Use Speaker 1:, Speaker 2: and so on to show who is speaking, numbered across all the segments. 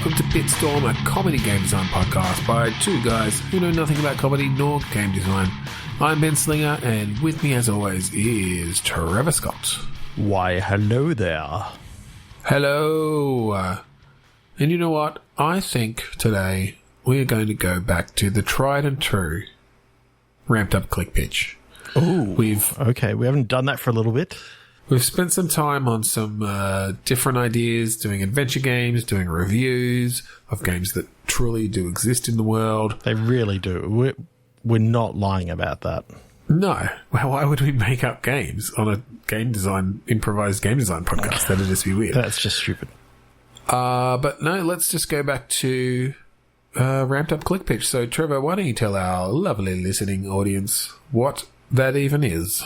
Speaker 1: welcome to Bitstorm, a comedy game design podcast by two guys who know nothing about comedy nor game design. I'm Ben Slinger, and with me as always is Trevor Scott.
Speaker 2: Why, hello there.
Speaker 1: Hello. And you know what? I think today we're going to go back to the tried and true ramped up click pitch.
Speaker 2: Oh, okay. We haven't done that for a little bit.
Speaker 1: We've spent some time on some different ideas, doing adventure games, doing reviews of games that truly do exist in the world.
Speaker 2: They really do. We're not lying about that.
Speaker 1: No. Well, why would we make up games on a improvised game design podcast? That'd just be weird.
Speaker 2: That's just stupid.
Speaker 1: But no, let's just go back to ramped up click pitch. So, Trevor, why don't you tell our lovely listening audience what that even is?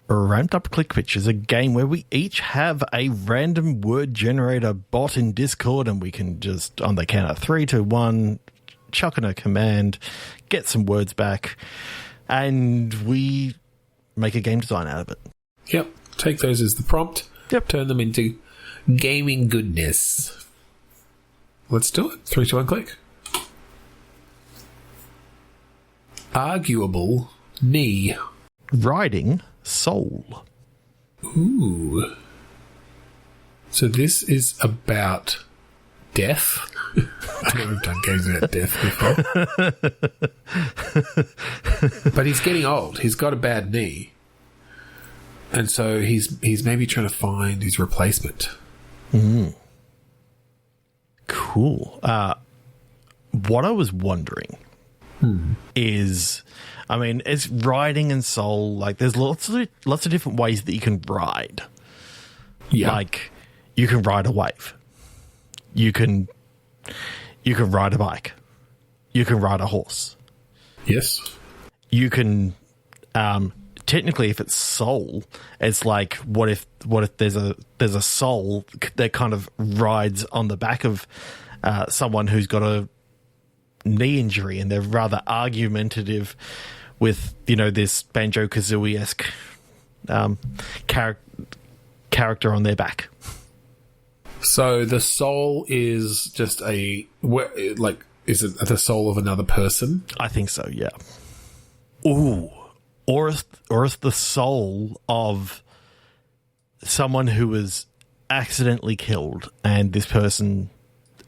Speaker 2: Ramped Up Click Pitch is a game where we each have a random word generator bot in Discord, and we can just, on the count of 3, 2, 1, chuck in a command, get some words back, and we make a game design out of it.
Speaker 1: Yep. Take those as the prompt.
Speaker 2: Yep.
Speaker 1: Turn them into gaming goodness. Let's do it. 3, 2, 1, click. Arguable knee.
Speaker 2: Riding soul.
Speaker 1: Ooh. So this is about death. I know we've done games about death before. But he's getting old. He's got a bad knee. And so he's maybe trying to find his replacement.
Speaker 2: Cool. What I was wondering is, I mean, it's riding and soul. Like, there's lots of different ways that you can ride.
Speaker 1: Yeah.
Speaker 2: Like, you can ride a wave. You can ride a bike. You can ride a horse.
Speaker 1: Yes.
Speaker 2: You can, technically, if it's soul, it's like, what if there's a soul that kind of rides on the back of someone who's got a knee injury, and they're rather argumentative with, this Banjo-Kazooie-esque character on their back.
Speaker 1: So the soul is just is it the soul of another person?
Speaker 2: I think so, yeah. Ooh. Or it's the soul of someone who was accidentally killed, and this person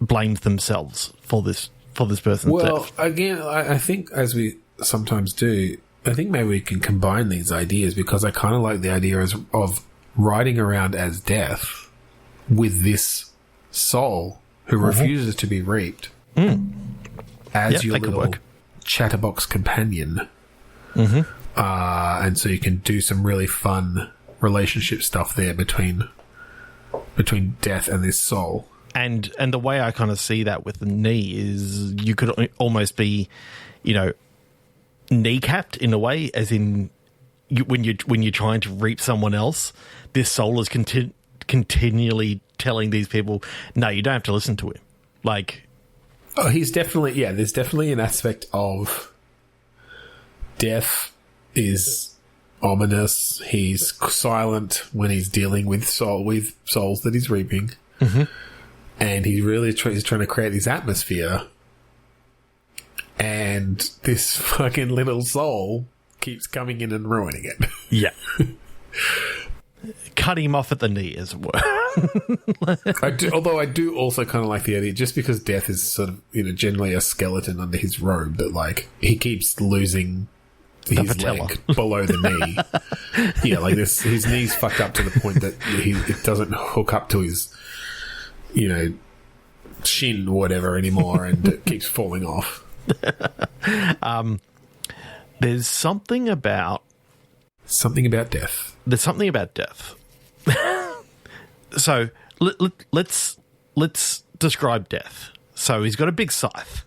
Speaker 2: blamed themselves for this person's death.
Speaker 1: Well, again, I think, as we sometimes do, I think maybe we can combine these ideas, because I kind of like the idea of riding around as death with this soul who refuses to be reaped as your little chatterbox companion. And so you can do some really fun relationship stuff there between death and this soul.
Speaker 2: And the way I kind of see that with the knee is you could almost be, kneecapped in a way, as in when you're trying to reap someone else, this soul is continually telling these people, no, you don't have to listen to him. Like,
Speaker 1: oh, he's definitely, yeah. There's definitely an aspect of death is ominous. He's silent when he's dealing with souls that he's reaping. And he really is trying to create this atmosphere. And this fucking little soul keeps coming in and ruining it.
Speaker 2: Yeah. Cut him off at the knee, as it were.
Speaker 1: Although I do also kind of like the idea, just because death is sort of, generally a skeleton under his robe, that, like, he keeps losing his leg below the knee. Yeah, like this, his knee's fucked up to the point that it doesn't hook up to his, shin or whatever anymore, and it keeps falling off.
Speaker 2: There's something about
Speaker 1: death.
Speaker 2: There's something about death. So let's describe death. So he's got a big scythe.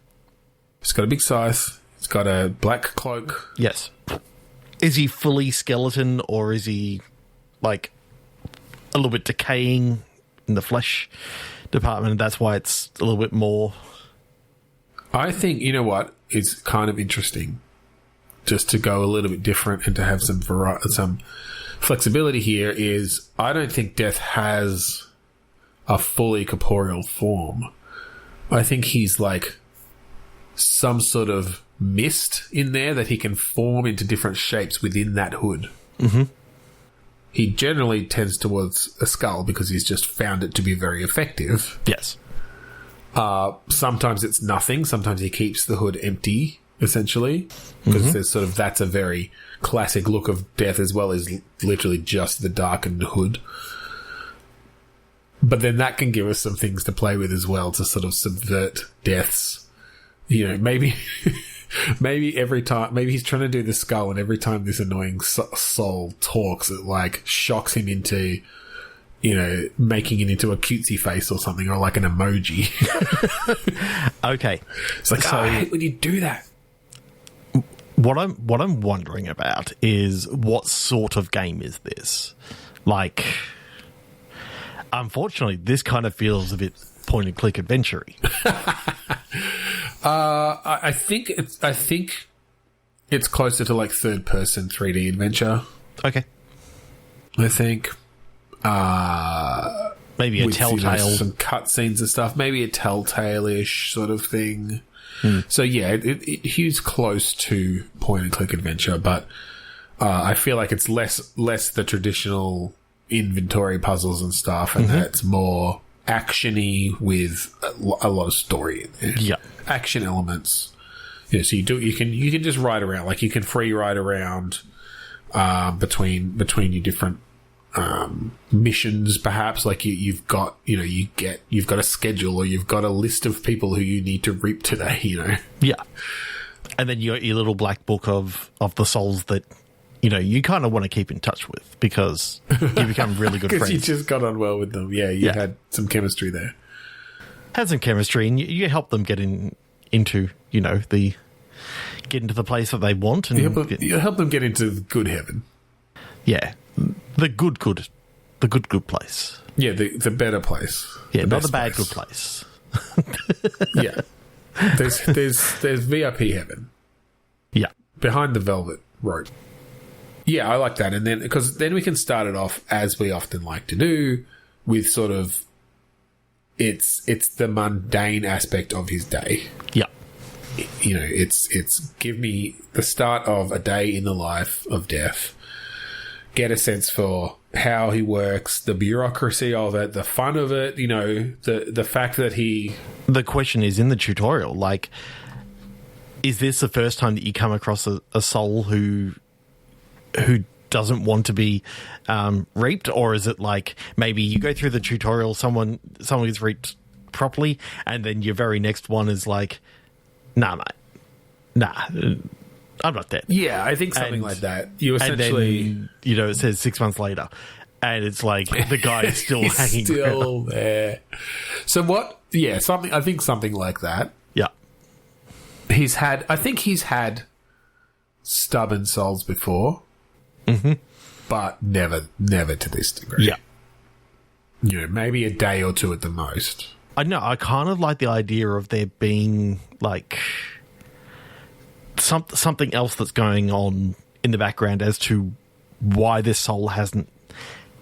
Speaker 1: He's got a black cloak.
Speaker 2: Yes. Is he fully skeleton, or is he, like, a little bit decaying in the flesh department, and that's why it's a little bit more?
Speaker 1: I think, you know what, it's kind of interesting just to go a little bit different and to have some flexibility here, is I don't think death has a fully corporeal form. I think he's like some sort of mist in there that he can form into different shapes within that hood.
Speaker 2: Mm-hmm.
Speaker 1: He generally tends towards a skull because he's just found it to be very effective.
Speaker 2: Yes.
Speaker 1: Sometimes it's nothing. Sometimes he keeps the hood empty, essentially, because there's sort of, that's a very classic look of death, as well as literally just the darkened hood. But then that can give us some things to play with as well to sort of subvert deaths. You know, maybe every time, maybe he's trying to do the skull, and every time this annoying soul talks, it like shocks him into, you know, making it into a cutesy face or something, or like an emoji.
Speaker 2: Okay,
Speaker 1: It's like,
Speaker 2: so
Speaker 1: I hate when you do that.
Speaker 2: what I'm wondering about is what sort of game is this? Like, unfortunately, this kind of feels a bit point and click adventure-y.
Speaker 1: I think it's closer to like third person 3D adventure.
Speaker 2: Okay,
Speaker 1: I think.
Speaker 2: maybe a
Speaker 1: with,
Speaker 2: Telltale,
Speaker 1: you know, some cutscenes and stuff. Maybe a Telltale-ish sort of thing. So yeah, he's close to point and click adventure, but I feel like it's less the traditional inventory puzzles and stuff, and it's more action-y with a lot of story in there.
Speaker 2: Yeah,
Speaker 1: action elements. Yeah, so you can just ride around, like you can free ride around between your different missions, perhaps. Like you've got a schedule, or you've got a list of people who you need to reap today. You know.
Speaker 2: yeah, and then you got your little black book of the souls that, you know, you kind of want to keep in touch with because you become really good
Speaker 1: Because
Speaker 2: friends.
Speaker 1: you just got on well with them. Yeah, you had some chemistry there.
Speaker 2: Had some chemistry, and you help them get into, you know, get into the place that they want, and
Speaker 1: You help them get into good heaven.
Speaker 2: yeah, the good place.
Speaker 1: Yeah, the better place.
Speaker 2: Yeah,
Speaker 1: The
Speaker 2: not
Speaker 1: best
Speaker 2: the bad
Speaker 1: place.
Speaker 2: good place.
Speaker 1: Yeah, there's VIP heaven
Speaker 2: Yeah,
Speaker 1: behind the velvet rope. Yeah, I like that. And then, because then we can start it off, as we often like to do, with sort of it's the mundane aspect of his day.
Speaker 2: yeah,
Speaker 1: You know, it's give me the start of a day in the life of death. Get a sense for how he works, the bureaucracy of it, the fun of it. You know, the fact that he.
Speaker 2: The question is, in the tutorial, like, is this the first time that you come across a soul who doesn't want to be reaped, or is it like maybe you go through the tutorial, someone gets reaped properly, and then your very next one is like, nah, mate, nah, I'm not dead.
Speaker 1: Yeah, I think something like that. You
Speaker 2: And
Speaker 1: essentially.
Speaker 2: then, you know, it says 6 months later, and it's like the guy is still
Speaker 1: He's
Speaker 2: hanging
Speaker 1: still
Speaker 2: around.
Speaker 1: there. So what? Yeah, something. I think something like that.
Speaker 2: Yeah,
Speaker 1: I think he's had stubborn souls before, but never to this degree.
Speaker 2: yeah.
Speaker 1: You know, maybe a day or two at the most.
Speaker 2: I know. I kind of like the idea of there being like something else that's going on in the background as to why this soul hasn't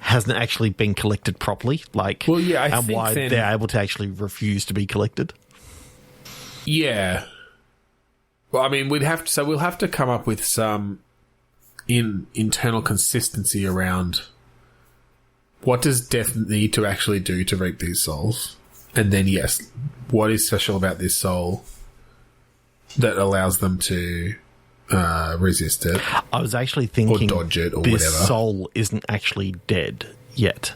Speaker 2: actually been collected properly. Like,
Speaker 1: Well, yeah, I
Speaker 2: and
Speaker 1: think
Speaker 2: why
Speaker 1: then-
Speaker 2: they're able to actually refuse to be collected.
Speaker 1: Yeah. Well, I mean, we'll have to come up with some internal consistency around what does death need to actually do to reap these souls, and then yes, what is special about this soul that allows them to resist it
Speaker 2: I was actually thinking
Speaker 1: or dodge it or
Speaker 2: this
Speaker 1: whatever.
Speaker 2: soul isn't actually dead yet.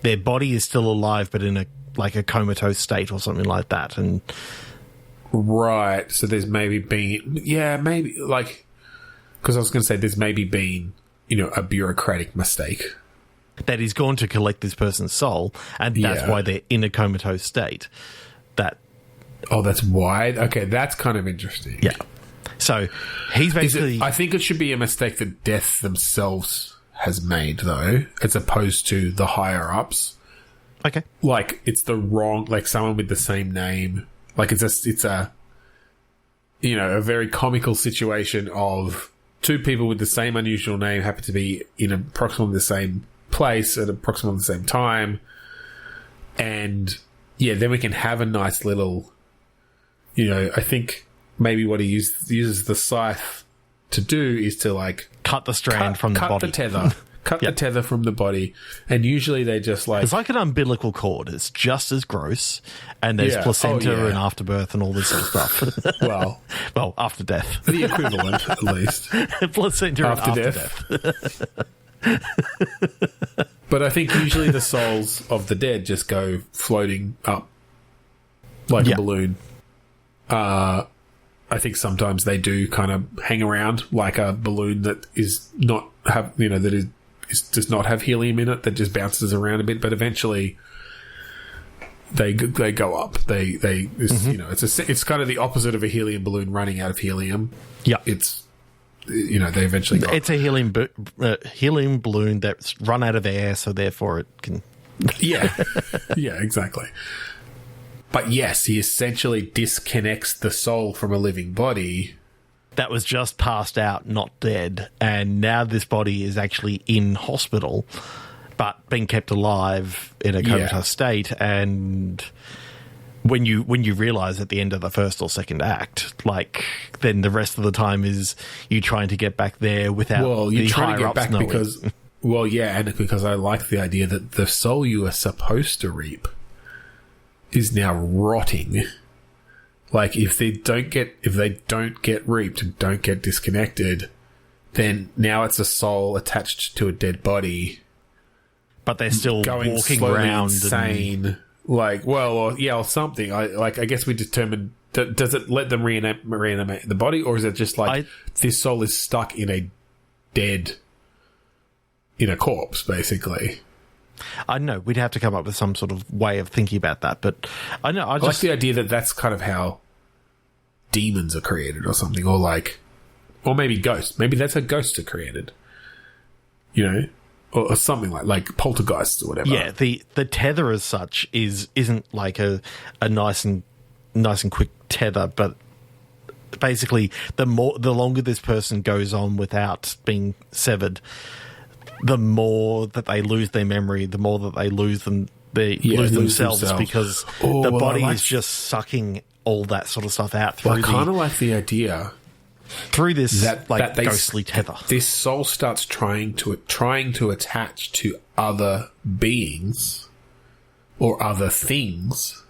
Speaker 2: Their body is still alive, but in a comatose state or something like that. And
Speaker 1: Right. So there's maybe been, maybe like, because I was going to say there's maybe been, you know, a bureaucratic mistake.
Speaker 2: that he's gone to collect this person's soul, and that's
Speaker 1: Yeah.
Speaker 2: why they're in a comatose state.
Speaker 1: Oh, that's why. Okay, that's kind of interesting.
Speaker 2: Yeah. So he's basically.
Speaker 1: I think it should be a mistake that death themselves has made, though, as opposed to the higher ups.
Speaker 2: Okay.
Speaker 1: Like it's the wrong, like someone with the same name. Like it's a you know, a very comical situation of two people with the same unusual name happen to be in approximately the same place at approximately the same time, and then we can have a nice little, I think maybe what he uses the scythe to do is to like
Speaker 2: cut the strand from the body.
Speaker 1: Cut the tether. Cut the tether from the body. And usually they just like...
Speaker 2: It's like an umbilical cord. It's just as gross. And there's placenta and afterbirth and all this sort of stuff. Well, after death.
Speaker 1: The equivalent, at least.
Speaker 2: Placenta after death.
Speaker 1: But I think usually the souls of the dead just go floating up like a balloon. I think sometimes they do kind of hang around like a balloon that is not have does not have helium in it, that just bounces around a bit, but eventually they go up. It's kind of the opposite of a helium balloon running out of helium.
Speaker 2: Yeah,
Speaker 1: it's they eventually go
Speaker 2: it's up. A helium balloon that's run out of air, so therefore it can.
Speaker 1: yeah, exactly. But yes, he essentially disconnects the soul from a living body
Speaker 2: that was just passed out, not dead, and now this body is actually in hospital, but being kept alive in a comatose state. And when you realise at the end of the first or second act, like then the rest of the time is you trying to get back there without
Speaker 1: you're
Speaker 2: the
Speaker 1: trying to get back
Speaker 2: knowing.
Speaker 1: because and because I like the idea that the soul you are supposed to reap is now rotting. Like if they don't get reaped and don't get disconnected, then now it's a soul attached to a dead body,
Speaker 2: but they're still
Speaker 1: going
Speaker 2: walking
Speaker 1: slowly
Speaker 2: around
Speaker 1: insane. Or something. I guess we determined. Does it let them reanimate the body, or is it just like this soul is stuck in a corpse, basically?
Speaker 2: I know we'd have to come up with some sort of way of thinking about that, but I
Speaker 1: like the idea that that's kind of how demons are created, or something, or maybe ghosts. Maybe that's how ghosts are created, or something like poltergeists or whatever.
Speaker 2: Yeah, the tether as such isn't like a nice and quick tether, but basically the longer this person goes on without being severed, the more that they lose their memory, the more that they lose themselves because the body is just sucking all that sort of stuff out through.
Speaker 1: I kind of like the idea
Speaker 2: through this ghostly tether.
Speaker 1: This soul starts trying to attach to other beings or other things,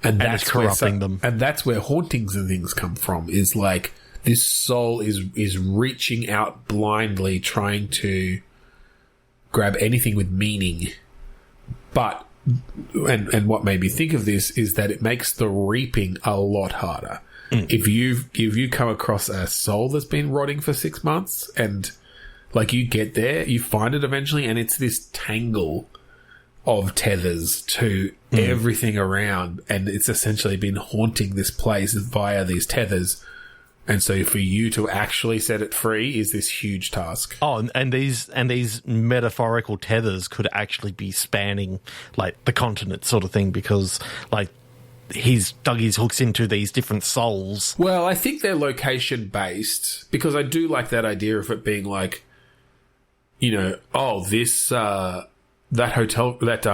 Speaker 1: and that's
Speaker 2: corrupting them.
Speaker 1: And that's where hauntings and things come from. Is like this soul is reaching out blindly, trying to grab anything with meaning. But and what made me think of this is that it makes the reaping a lot harder. If you come across a soul that's been rotting for 6 months, and like you get there, you find it eventually, and it's this tangle of tethers to everything around, and it's essentially been haunting this place via these tethers. And so for you to actually set it free is this huge task.
Speaker 2: Oh, and these metaphorical tethers could actually be spanning like the continent sort of thing, because like he's dug his hooks into these different souls.
Speaker 1: Well, I think they're location based, because I do like that idea of it being like, this that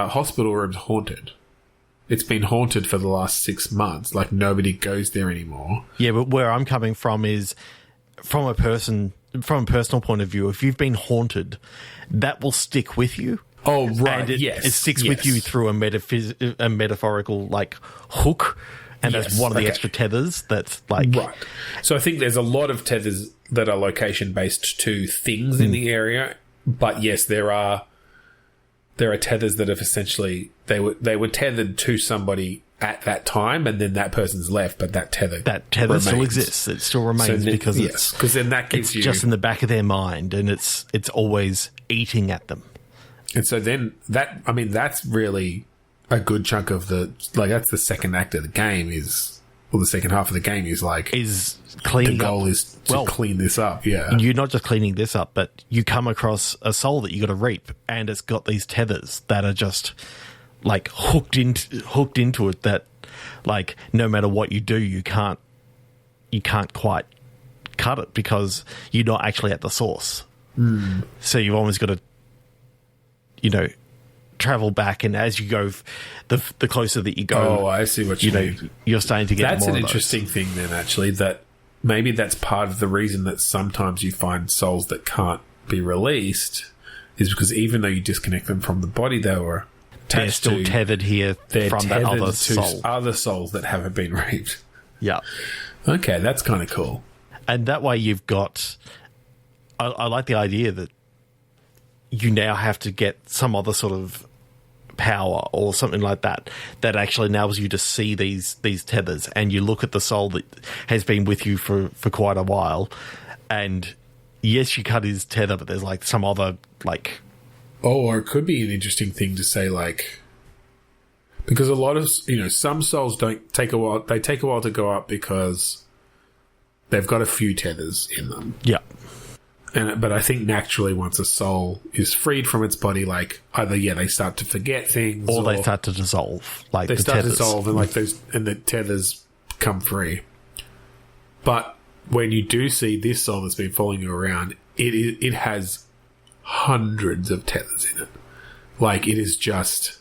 Speaker 1: hospital room's haunted. It's been haunted for the last 6 months. Like nobody goes there anymore.
Speaker 2: Yeah, but where I'm coming from is from a personal point of view. If you've been haunted, that will stick with you.
Speaker 1: Oh, right.
Speaker 2: And it sticks with you through a metaphorical like hook, and that's one of the extra tethers. That's like
Speaker 1: right. So I think there's a lot of tethers that are location based to things in the area, but yes, there are tethers that have essentially they were tethered to somebody at that time, and then that person's left, but that tether remains.
Speaker 2: Still exists. It still remains because
Speaker 1: then that gives
Speaker 2: it's
Speaker 1: you
Speaker 2: just in the back of their mind, and it's always eating at them.
Speaker 1: And so then that's really a good chunk of that's the second act of the game the second half of the game is
Speaker 2: cleaning
Speaker 1: the goal
Speaker 2: up.
Speaker 1: is to clean this up. Yeah.
Speaker 2: You're not just cleaning this up, but you come across a soul that you got to reap, and it's got these tethers that are just like hooked into it, that like no matter what you do, you can't quite cut it because you're not actually at the source. So you've almost got to, travel back, and as you go, the closer that you go,
Speaker 1: oh, I see what you mean.
Speaker 2: You're starting to get
Speaker 1: that's
Speaker 2: more
Speaker 1: an
Speaker 2: of
Speaker 1: interesting thing then, actually, that maybe that's part of the reason that sometimes you find souls that can't be released is because even though you disconnect them from the body they were
Speaker 2: they're still tethered here from that other soul.
Speaker 1: Other souls that haven't been reaped.
Speaker 2: Yeah.
Speaker 1: Okay, that's kind of cool.
Speaker 2: And that way you've got... I like the idea that you now have to get some other sort of power or something like that actually enables you to see these tethers, and you look at the soul that has been with you for quite a while, and yes, you cut his tether, but there's like some other like...
Speaker 1: Oh, or it could be an interesting thing to say, like... Because a lot of, some souls don't take a while. They take a while to go up because they've got a few tethers in them.
Speaker 2: Yeah.
Speaker 1: But I think naturally once a soul is freed from its body, like either, they start to forget things.
Speaker 2: Or they start to dissolve. Like
Speaker 1: they
Speaker 2: the
Speaker 1: start
Speaker 2: tethers.
Speaker 1: to dissolve and the tethers come free. But when you do see this soul that's been following you around, it has hundreds of tethers in it. Like, it is just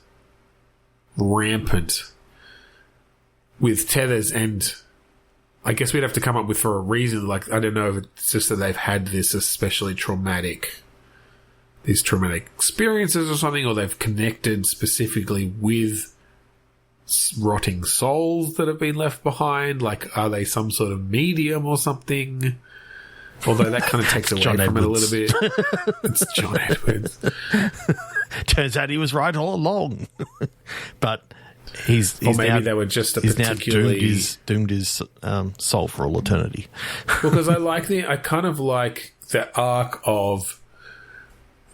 Speaker 1: rampant with tethers, and I guess we'd have to come up with for a reason. Like, I don't know if it's just that they've had these traumatic experiences or something, or they've connected specifically with rotting souls that have been left behind. Like, are they some sort of medium or something? Although that kind of takes away from it a little bit. It's John Edwards.
Speaker 2: Turns out he was right all along. But he's
Speaker 1: maybe
Speaker 2: now,
Speaker 1: they were just
Speaker 2: he's now doomed his soul for all eternity.
Speaker 1: Because I kind of like the arc of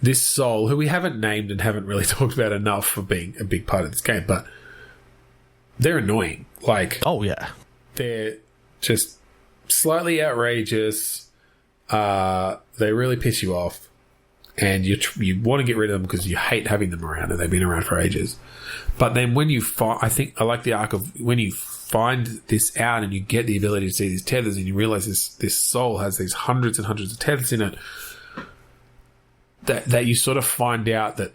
Speaker 1: this soul, who we haven't named and haven't really talked about enough for being a big part of this game, but they're annoying. Like,
Speaker 2: oh yeah,
Speaker 1: they're just slightly outrageous. They really piss you off, and you want to get rid of them because you hate having them around, and they've been around for ages. But then when you find, I think I like the arc of when you find this out and you get the ability to see these tethers, and you realize this soul has these hundreds and hundreds of tethers in it. That you sort of find out that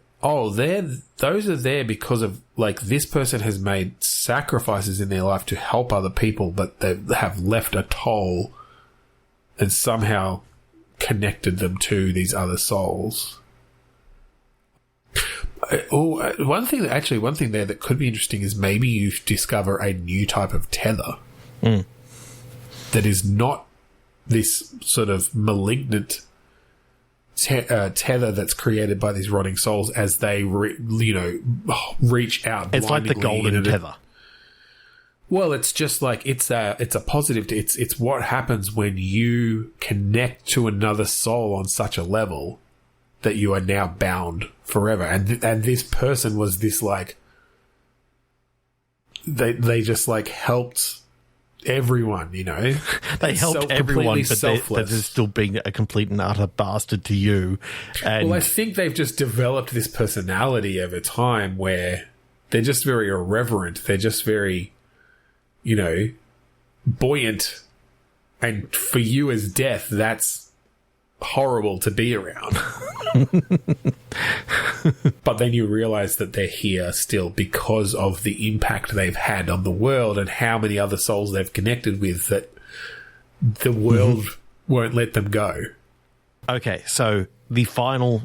Speaker 1: those are there because of, like, this person has made sacrifices in their life to help other people, but they have left a toll and somehow connected them to these other souls. One thing there that could be interesting is maybe you discover a new type of tether that is not this sort of malignant tether that's created by these rotting souls as they reach out.
Speaker 2: It's like the golden tether.
Speaker 1: Well, it's just like it's a positive. It's what happens when you connect to another soul on such a level that you are now bound forever. And this person was this, like, they just, like, helped everyone,
Speaker 2: They helped everyone, but they're still being a complete and utter bastard to you. And
Speaker 1: well, I think they've just developed this personality over time where they're just very irreverent. They're just very, buoyant. And for you as death, that's horrible to be around. But then you realize that they're here still because of the impact they've had on the world and how many other souls they've connected with, that the world won't let them go.
Speaker 2: Okay, so the final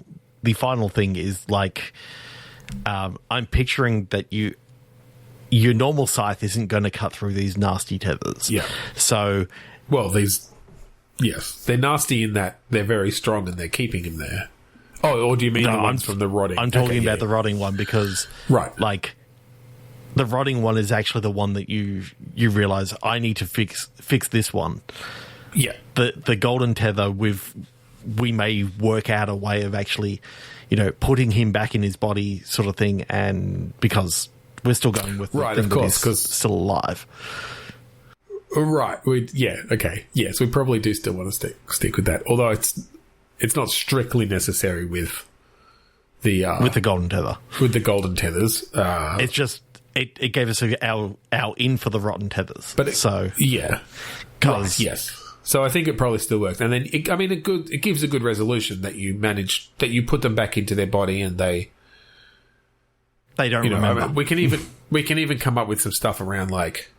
Speaker 2: thing is, like, I'm picturing that your normal scythe isn't going to cut through these nasty tethers.
Speaker 1: Yeah.
Speaker 2: So,
Speaker 1: well, yes, they're nasty in that they're very strong and they're keeping him there. Oh, or do you mean the ones from the rotting?
Speaker 2: I'm talking about the rotting one because, like, the rotting one is actually the one that you realize I need to fix this one.
Speaker 1: Yeah.
Speaker 2: The golden tether, we may work out a way of actually, putting him back in his body, sort of thing, and because we're still going with the thing that is still alive.
Speaker 1: Right. Okay. Yes, we probably do still want to stick with that. Although it's not strictly necessary with the
Speaker 2: golden tether.
Speaker 1: With the golden tethers.
Speaker 2: It's just it gave us our in for the rotten tethers.
Speaker 1: But
Speaker 2: yes.
Speaker 1: So I think it probably still works. And then it gives a good resolution that you put them back into their body and they
Speaker 2: They don't remember.
Speaker 1: I mean, we can even come up with some stuff around like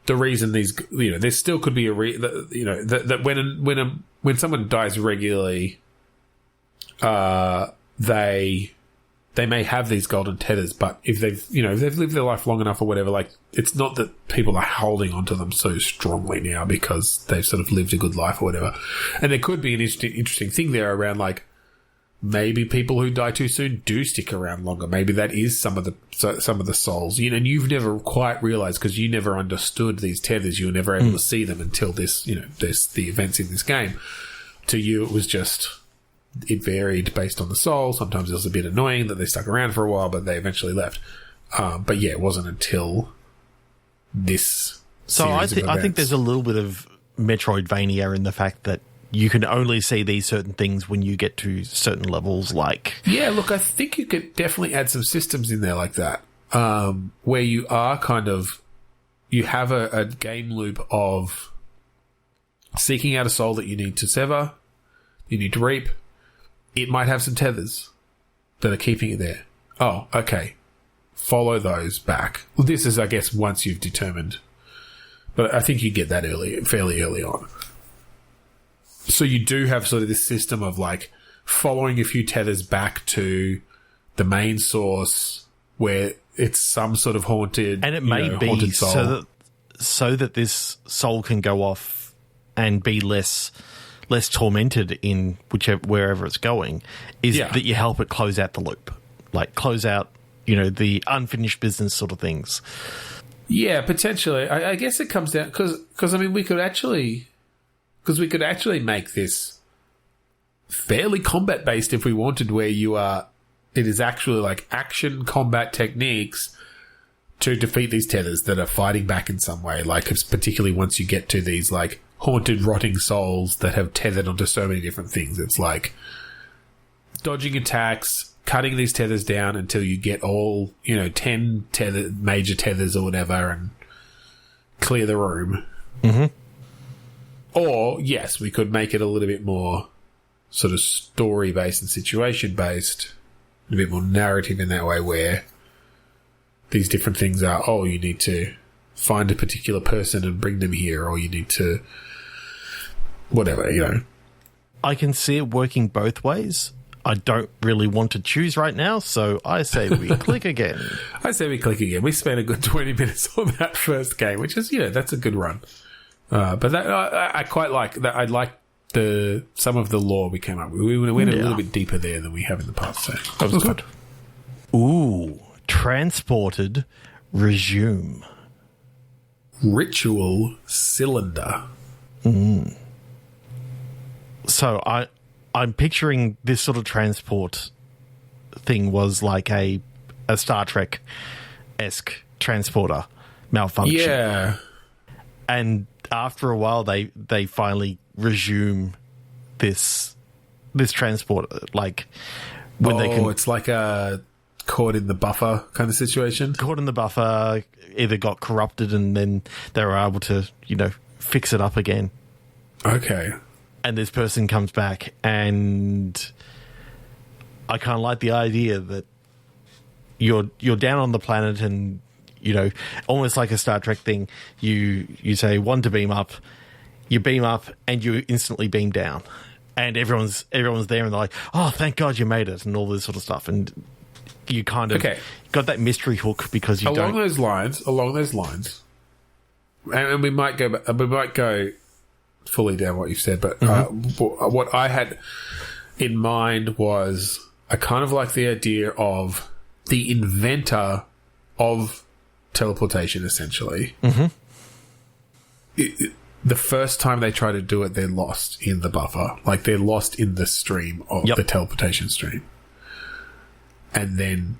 Speaker 1: the reason these, there still could be that when someone dies regularly, they may have these golden tethers, but if they've lived their life long enough or whatever, like it's not that people are holding onto them so strongly now because they've sort of lived a good life or whatever. And there could be an interesting thing there around like maybe people who die too soon do stick around longer. Maybe that is some of the souls, and you've never quite realized because you never understood these tethers. You were never able to see them until this, there's the events in this game. To you, it was just. It varied based on the soul. Sometimes it was a bit annoying that they stuck around for a while, but they eventually left. But yeah, it wasn't until this.
Speaker 2: So I think there's a little bit of Metroidvania in the fact that you can only see these certain things when you get to certain levels. Like,
Speaker 1: yeah, look, I think you could definitely add some systems in there like that, where you are you have a game loop of seeking out a soul that you need to sever, you need to reap. It might have some tethers that are keeping it there. Oh, okay. Follow those back. Well, this is, I guess, once you've determined. But I think you get that fairly early on. So you do have sort of this system of, like, following a few tethers back to the main source where it's some sort of haunted,
Speaker 2: and it may be so that this soul can go off and be less tormented in wherever it's going, is that you help it close out the loop, like close out, the unfinished business sort of things.
Speaker 1: Yeah, potentially. I guess it comes down because I mean we could actually make this fairly combat based if we wanted, where it is actually like action combat techniques to defeat these tethers that are fighting back in some way. Like, it's particularly once you get to these like haunted, rotting souls that have tethered onto so many different things. It's like dodging attacks, cutting these tethers down until you get all, 10 major tethers or whatever and clear the room.
Speaker 2: Mm-hmm.
Speaker 1: Or, yes, we could make it a little bit more sort of story-based and situation-based, a bit more narrative in that way, where these different things are, you need to find a particular person and bring them here, or you need to whatever,
Speaker 2: I can see it working both ways. I don't really want to choose right now, so I say we click again.
Speaker 1: I say we click again. We spent a good 20 minutes on that first game, which is, that's a good run. But that I quite like that. I like some of the lore we came up with. We went a little bit deeper there than we have in the past, so that was good.
Speaker 2: Ooh, transported, resume.
Speaker 1: Ritual cylinder.
Speaker 2: So I'm picturing this sort of transport thing was like a Star Trek-esque transporter malfunction.
Speaker 1: Yeah.
Speaker 2: And after a while, they finally resume this transporter. Like when they can.
Speaker 1: It's like a caught in the buffer kind of situation.
Speaker 2: Caught in the buffer, either got corrupted and then they were able to, fix it up again.
Speaker 1: Okay.
Speaker 2: And this person comes back, and I kind of like the idea that you're down on the planet, and almost like a Star Trek thing. You say one to beam up, you beam up, and you instantly beam down, and everyone's there, and they're like, "Oh, thank God you made it," and all this sort of stuff, and you kind of got that mystery hook because you
Speaker 1: along those lines, and we might go fully down what you've said, but what I had in mind was I kind of like the idea of the inventor of teleportation, essentially. The first time they try to do it, they're lost in the buffer. Like, they're lost in the stream of the teleportation stream. And then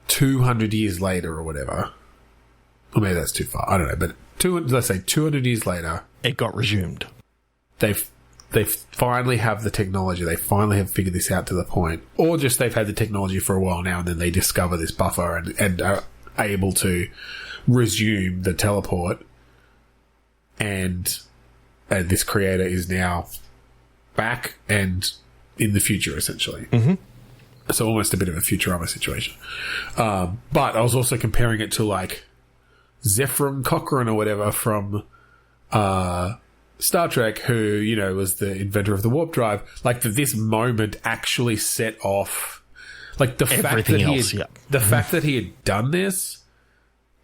Speaker 1: 200 years later or whatever, or maybe that's too far, I don't know, but let's say 200 years later,
Speaker 2: it got resumed.
Speaker 1: They finally have the technology. They finally have figured this out to the point, or just they've had the technology for a while now, and then they discover this buffer and are able to resume the teleport. And this creator is now back and in the future, essentially. So almost a bit of a Futurama situation. But I was also comparing it to like Zefram Cochrane or whatever from Star Trek, who, you know, was the inventor of the warp drive. Like this moment actually set off, like the fact that he had done this,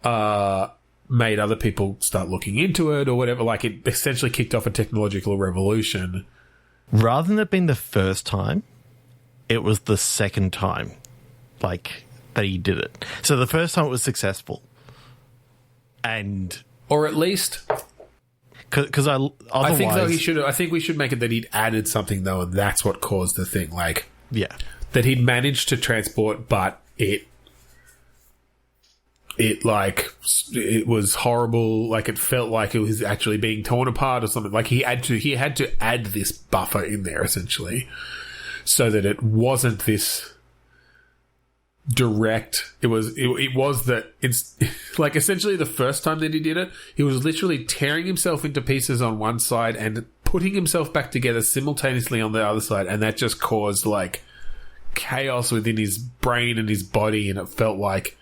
Speaker 1: made other people start looking into it or whatever. Like it essentially kicked off a technological revolution.
Speaker 2: Rather than it being the first time, it was the second time, like, that he did it. So the first time it was successful.
Speaker 1: Or at least...
Speaker 2: Because
Speaker 1: I think though I think we should make it that he'd added something though, and that's what caused the thing. Like,
Speaker 2: yeah,
Speaker 1: that he'd managed to transport, but it was horrible. Like it felt like it was actually being torn apart or something. Like he had to add this buffer in there essentially, so that it wasn't this direct. It was that it's like essentially the first time that he did it, he was literally tearing himself into pieces on one side and putting himself back together simultaneously on the other side, and that just caused like chaos within his brain and his body, and it felt like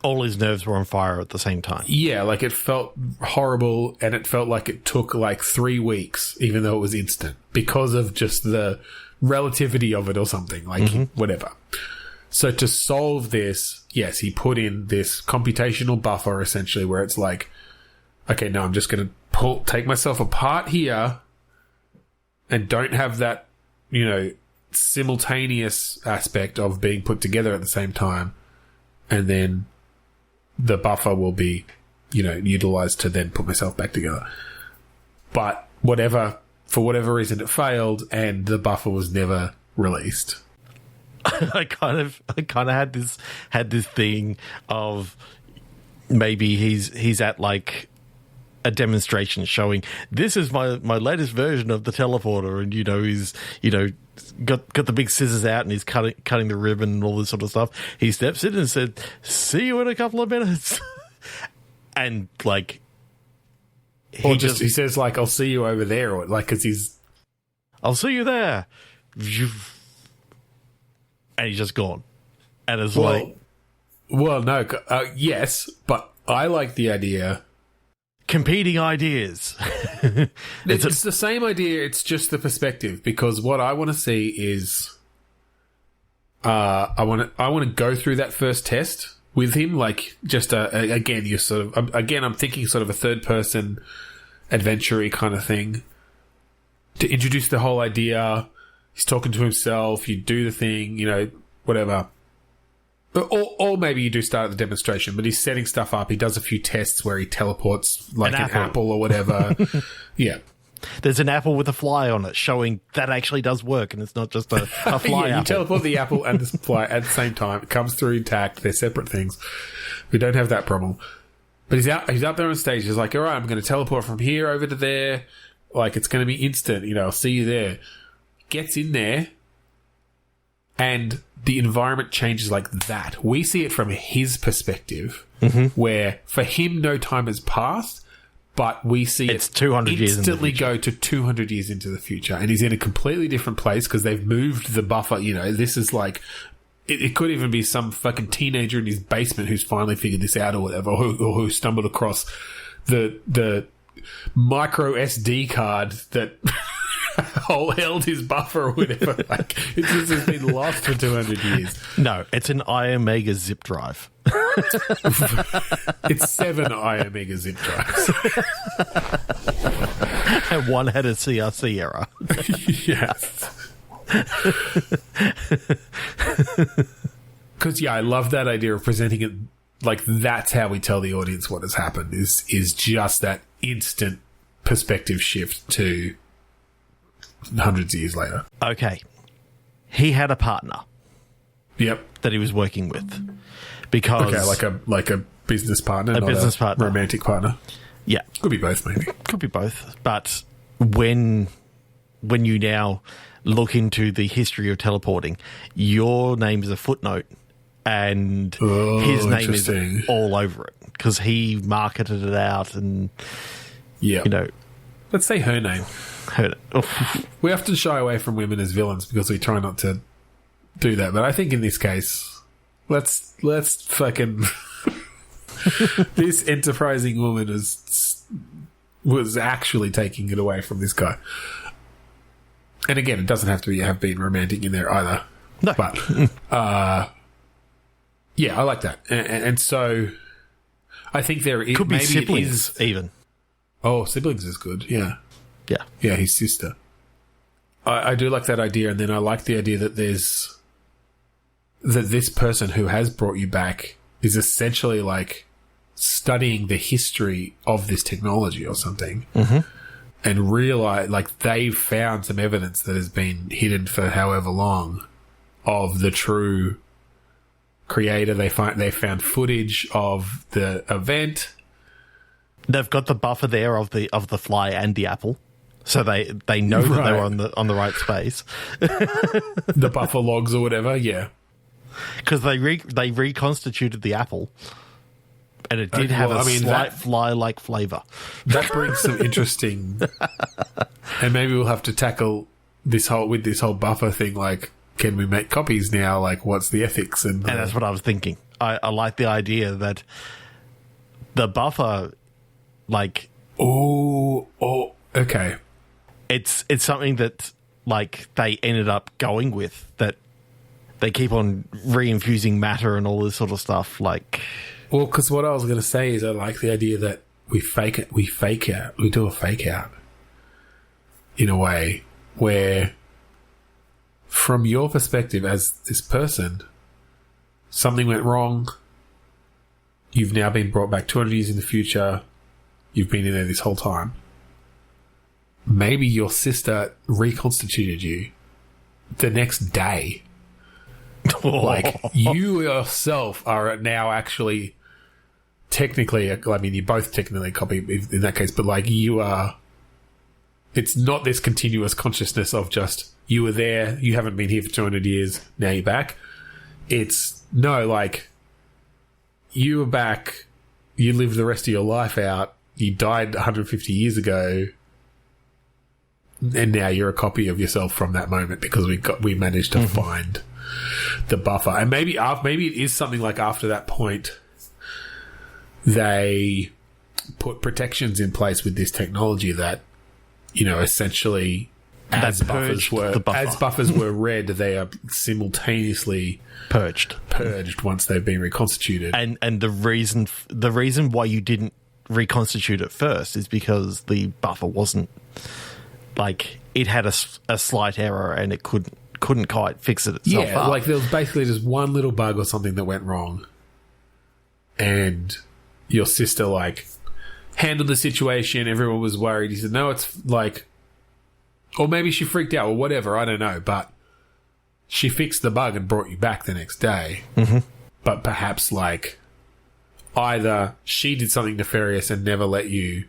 Speaker 2: all his nerves were on fire at the same time.
Speaker 1: Yeah, like it felt horrible, and it felt like it took like 3 weeks, even though it was instant, because of just the relativity of it or something, like whatever. So to solve this, yes, he put in this computational buffer essentially where it's like, okay, no, I'm just going to take myself apart here and don't have that, you know, simultaneous aspect of being put together at the same time. And then the buffer will be, you know, utilized to then put myself back together. But for whatever reason, it failed and the buffer was never released.
Speaker 2: I kind of had this thing of maybe he's at like a demonstration showing this is my latest version of the teleporter, and he's got the big scissors out and he's cutting the ribbon and all this sort of stuff. He steps in and said, "See you in a couple of minutes," and like
Speaker 1: he says like, "I'll see you over there," or like because
Speaker 2: I'll see you there. And he's just gone. And it's
Speaker 1: no, yes, but I like the idea.
Speaker 2: Competing ideas.
Speaker 1: It's the same idea, it's just the perspective, because what I want to see is I want to go through that first test with him, like just again, you're sort of I'm thinking sort of a third person adventure-y kind of thing to introduce the whole idea. He's talking to himself, you do the thing, you know, whatever. Or maybe you do start at the demonstration, but he's setting stuff up. He does a few tests where he teleports like an apple or whatever. Yeah.
Speaker 2: There's an apple with a fly on it showing that actually does work, and it's not just a fly
Speaker 1: yeah,
Speaker 2: apple.
Speaker 1: You teleport the apple and the fly at the same time. It comes through intact. They're separate things. We don't have that problem. But he's out there on stage. He's like, all right, I'm going to teleport from here over to there. Like, it's going to be instant. You know, I'll see you there. Gets in there, and the environment changes like that. We see it from his perspective, where for him no time has passed, but we see
Speaker 2: it's 200 years
Speaker 1: instantly go to 200 years into the future, and he's in a completely different place because they've moved the buffer. You know, this is like it could even be some fucking teenager in his basement who's finally figured this out or whatever, or who stumbled across the micro SD card that held his buffer or whatever. Like, it just has been lost for 200 years.
Speaker 2: No, it's an iOmega zip drive.
Speaker 1: It's 7 iOmega zip drives.
Speaker 2: And one had a CRC error.
Speaker 1: Yes. Because, yeah, I love that idea of presenting it like that's how we tell the audience what has happened, is just that instant perspective shift to hundreds of years later.
Speaker 2: Okay. He had a partner.
Speaker 1: Yep.
Speaker 2: That he was working with. Because...
Speaker 1: Okay, like a business partner,
Speaker 2: a business partner.
Speaker 1: Romantic partner.
Speaker 2: Yeah.
Speaker 1: Could be both, maybe.
Speaker 2: Could be both. But when you now look into the history of teleporting, your name is a footnote and his name is all over it because he marketed it out and,
Speaker 1: yeah,
Speaker 2: you know...
Speaker 1: Let's say her name.
Speaker 2: Heard it.
Speaker 1: We often shy away from women as villains because we try not to do that. But I think in this case, let's fucking this enterprising woman was actually taking it away from this guy. And again, it doesn't have to have been romantic in there either.
Speaker 2: No.
Speaker 1: But yeah, I like that. And so I think there is
Speaker 2: could be
Speaker 1: maybe
Speaker 2: siblings even.
Speaker 1: Oh, siblings is good. Yeah.
Speaker 2: Yeah.
Speaker 1: Yeah, his sister. I do like that idea, and then I like the idea that this person who has brought you back is essentially like studying the history of this technology or something, and realize like they've found some evidence that has been hidden for however long of the true creator. They found footage of the event.
Speaker 2: They've got the buffer there of the fly and the apple. So they know that they were on the right space.
Speaker 1: The buffer logs or whatever, yeah.
Speaker 2: Because they reconstituted the apple, and it did have slight fly-like flavour.
Speaker 1: That brings some interesting... and maybe we'll have to tackle this whole buffer thing, like, can we make copies now? Like, what's the ethics? And
Speaker 2: that's what I was thinking. I like the idea that the buffer, like...
Speaker 1: Oh, okay.
Speaker 2: It's something that, like, they ended up going with, that they keep on reinfusing matter and all this sort of stuff, like...
Speaker 1: Well, because what I was going to say is I like the idea that we do a fake out in a way where, from your perspective as this person, something went wrong, you've now been brought back 200 years in the future, you've been in there this whole time. Maybe your sister reconstituted you the next day. Like, you yourself are now actually technically, I mean, you're both technically a copy in that case, but like you are, it's not this continuous consciousness of just, you were there, you haven't been here for 200 years, now you're back. It's, no, like, you were back, you lived the rest of your life out, you died 150 years ago, and now you're a copy of yourself from that moment because we managed to find the buffer. And maybe it is something like after that point they put protections in place with this technology that, you know, essentially as buffers were read, they are simultaneously purged once they've been reconstituted.
Speaker 2: And the reason why you didn't reconstitute it first is because the buffer wasn't, like, it had a slight error and it couldn't quite fix it itself up.
Speaker 1: Like there was basically just one little bug or something that went wrong, and your sister like handled the situation. Everyone was worried. He said, "No, it's like," or maybe she freaked out or whatever. I don't know, but she fixed the bug and brought you back the next day. But perhaps like either she did something nefarious and never let you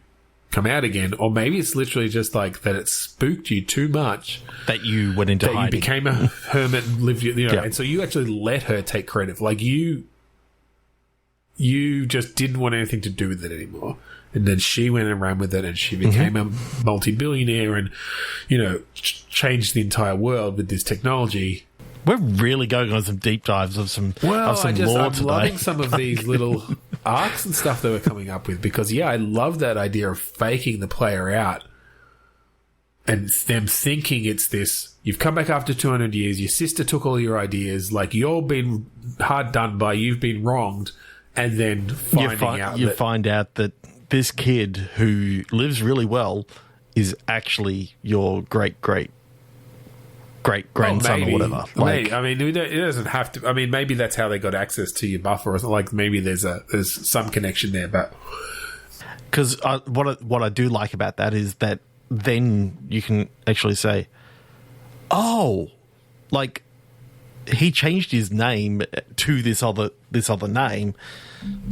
Speaker 1: come out again, or maybe it's literally just like that it spooked you too much
Speaker 2: that you went into hiding.
Speaker 1: You became a hermit and lived, you know, and so you actually let her take credit. Like you just didn't want anything to do with it anymore, and then she went and ran with it, and she became a multi-billionaire, and you know, changed the entire world with this technology.
Speaker 2: We're really going on some deep dives of some lore today.
Speaker 1: I'm loving some of these little arcs and stuff that we're coming up with, because I love that idea of faking the player out and them thinking it's this, you've come back after 200 years, your sister took all your ideas, like you're been hard done by, you've been wronged, and then
Speaker 2: find out that this kid who lives really well is actually your great-grandson or whatever.
Speaker 1: Like, I mean, it doesn't have to. I mean, maybe that's how they got access to your buffer, or like maybe there's some connection there. But
Speaker 2: because what I do like about that is that then you can actually say, "Oh, like he changed his name to this other name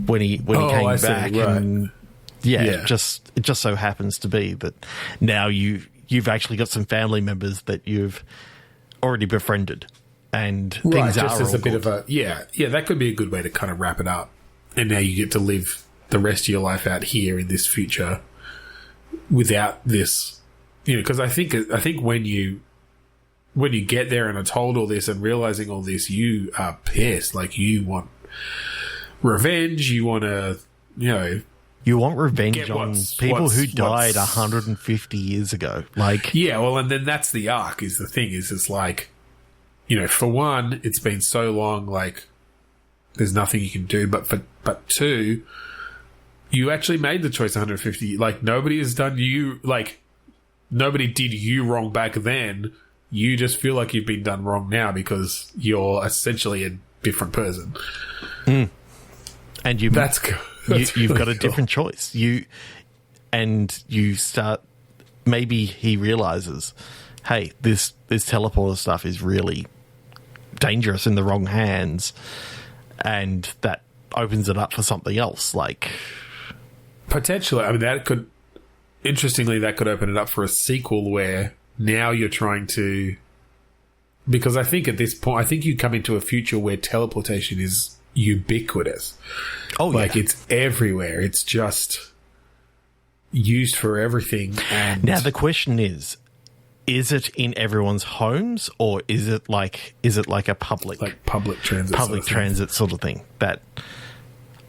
Speaker 2: when he came back."
Speaker 1: Right.
Speaker 2: And it just so happens to be that now you've actually got some family members that you've already befriended, and things are
Speaker 1: just as a bit
Speaker 2: good.
Speaker 1: of a that could be a good way to kind of wrap it up. And now you get to live the rest of your life out here in this future without this, you know, because I think when you when you get there and are told all this and realizing all this, you are pissed. Like, you want revenge. You want to,
Speaker 2: you want revenge on people who died 150 years ago. Like,
Speaker 1: yeah, well, and then that's the arc. Is the thing is, it's like, for one, it's been so long. Like, there's nothing you can do. But two, you actually made the choice 150. Like, nobody has done you. Like, nobody did you wrong back then. You just feel like you've been done wrong now because you're essentially a different person.
Speaker 2: Mm. And
Speaker 1: you've
Speaker 2: really got a different choice. You start. Maybe he realizes, hey, this teleporter stuff is really dangerous in the wrong hands, and that opens it up for something else. Like,
Speaker 1: potentially, I mean, that could open it up for a sequel where now you're trying to, because I think at this point, I think you come into a future where teleportation is ubiquitous.
Speaker 2: Oh,
Speaker 1: like, it's everywhere. It's just used for everything. And
Speaker 2: now the question is it in everyone's homes, or is it like a public transit sort of thing? That,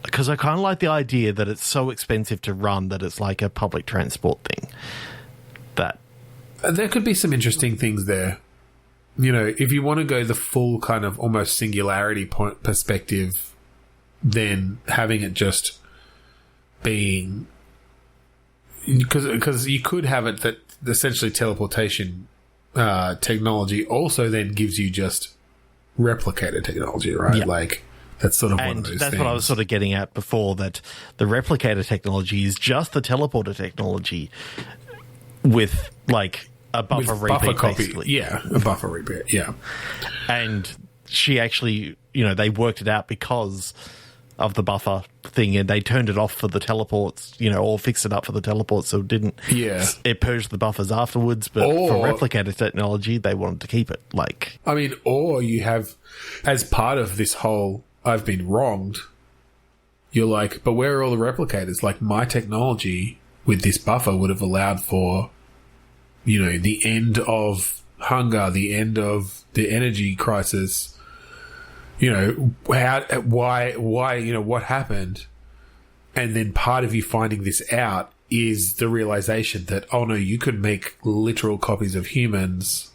Speaker 2: because I kind of like the idea that it's so expensive to run that it's like a public transport thing. That
Speaker 1: there could be some interesting things there. If you want to go the full kind of almost singularity point perspective, then having it just being, because you could have it that essentially teleportation technology also then gives you just replicator technology, right?
Speaker 2: Yeah.
Speaker 1: Like, that's sort of one of those
Speaker 2: that's
Speaker 1: things.
Speaker 2: what I was sort of getting at before, that the replicator technology is just the teleporter technology with, like, a buffer repeat,
Speaker 1: copy.
Speaker 2: basically.
Speaker 1: Yeah, a buffer repeat, yeah.
Speaker 2: And she actually, they worked it out because of the buffer thing, and they turned it off for the teleports, or fixed it up for the teleports, so it didn't.
Speaker 1: Yeah.
Speaker 2: It purged the buffers afterwards, but for replicator technology, they wanted to keep it. Like,
Speaker 1: I mean, or you have, as part of this whole, I've been wronged, you're like, but where are all the replicators? Like, my technology with this buffer would have allowed for, the end of hunger, the end of the energy crisis. Why, what happened? And then part of you finding this out is the realization that, oh no, you could make literal copies of humans.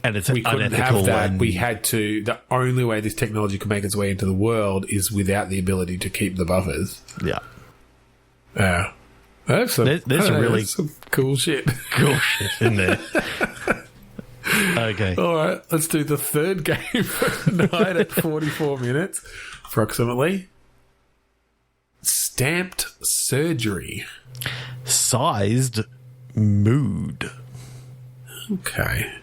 Speaker 2: And it's
Speaker 1: we couldn't
Speaker 2: unethical.
Speaker 1: Have that. We had to. The only way this technology could make its way into the world is without the ability to keep the buffers.
Speaker 2: Yeah.
Speaker 1: Yeah. There's some cool shit.
Speaker 2: Cool shit in there. Okay.
Speaker 1: All right. Let's do the third game for the night at 44 minutes, approximately. Stamped surgery.
Speaker 2: Sized mood.
Speaker 1: Okay.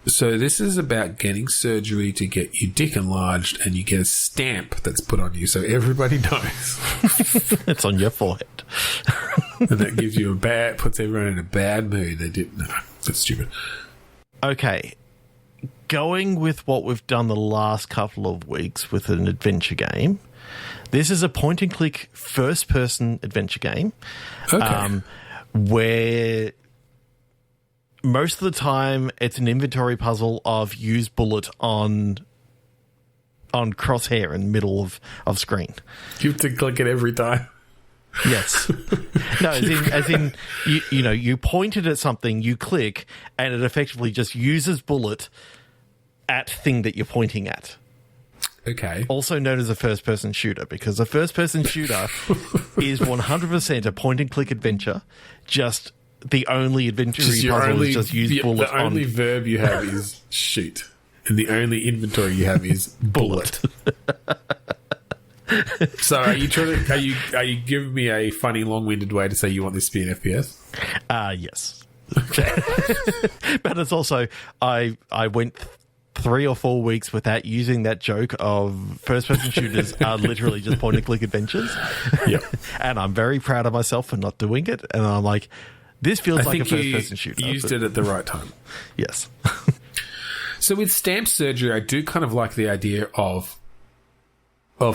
Speaker 1: So this is about getting surgery to get your dick enlarged, and you get a stamp that's put on you so everybody knows.
Speaker 2: It's on your forehead.
Speaker 1: And that gives you puts everyone in a bad mood. That's stupid.
Speaker 2: Okay. Going with what we've done the last couple of weeks with an adventure game, this is a point-and-click first-person adventure game.
Speaker 1: Okay.
Speaker 2: Where most of the time it's an inventory puzzle of use bullet on crosshair in the middle of screen.
Speaker 1: You have to click it every time.
Speaker 2: Yes. No, as in you point it at something, you click, and it effectively just uses bullet at thing that you're pointing at.
Speaker 1: Okay.
Speaker 2: Also known as a first-person shooter, because a first-person shooter is 100% a point-and-click adventure. Just the only adventure puzzle is just use bullet.
Speaker 1: The only verb you have is shoot, and the only inventory you have is bullet. So are you giving me a funny, long-winded way to say you want this to be an FPS?
Speaker 2: Yes. But it's also I went 3 or 4 weeks without using that joke of first-person shooters are literally just point-and-click adventures.
Speaker 1: Yeah.
Speaker 2: And I'm very proud of myself for not doing it. And I'm like, this feels like a first-person shooter.
Speaker 1: You used it at the right time.
Speaker 2: Yes.
Speaker 1: So with stamp surgery, I do kind of like the idea of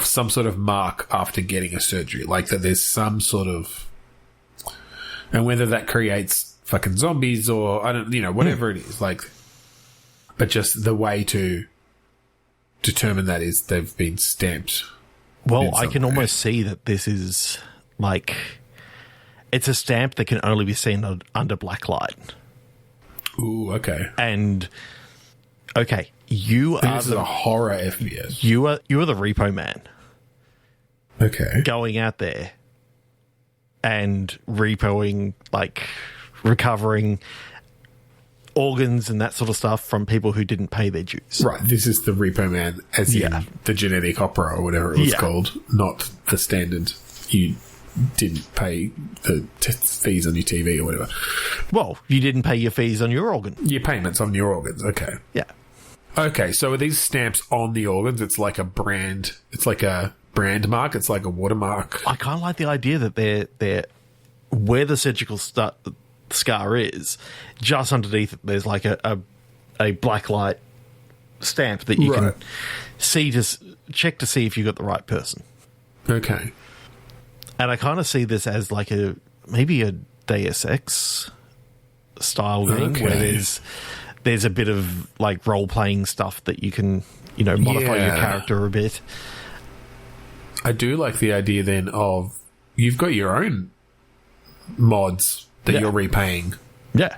Speaker 1: some sort of mark after getting a surgery. Like that there's some sort of... And whether that creates fucking zombies or, I don't, whatever it is. Like, but just the way to determine that is they've been stamped.
Speaker 2: Well, I can almost see that this is like it's a stamp that can only be seen under black light.
Speaker 1: Ooh, okay.
Speaker 2: And okay, you are
Speaker 1: this is a horror FPS.
Speaker 2: You are the repo man.
Speaker 1: Okay.
Speaker 2: Going out there and repoing, like recovering organs and that sort of stuff from people who didn't pay their dues.
Speaker 1: Right. This is the repo man, as in the genetic opera or whatever it was called, not the standard. You didn't pay the fees on your TV or whatever.
Speaker 2: Well, you didn't pay your fees on your organ.
Speaker 1: Your payments on your organs. Okay.
Speaker 2: Yeah.
Speaker 1: Okay. So are these stamps on the organs? It's like a brand. It's like a brand mark. It's like a watermark.
Speaker 2: I kind of like the idea that they're where the surgical scar is, just underneath it, there's like a black light stamp that you can see to check to see if you got the right person.
Speaker 1: Okay.
Speaker 2: And I kind of see this as like maybe a Deus Ex style game where there's a bit of like role playing stuff that you can modify your character a bit.
Speaker 1: I do like the idea then of you've got your own mods that you're repaying.
Speaker 2: Yeah.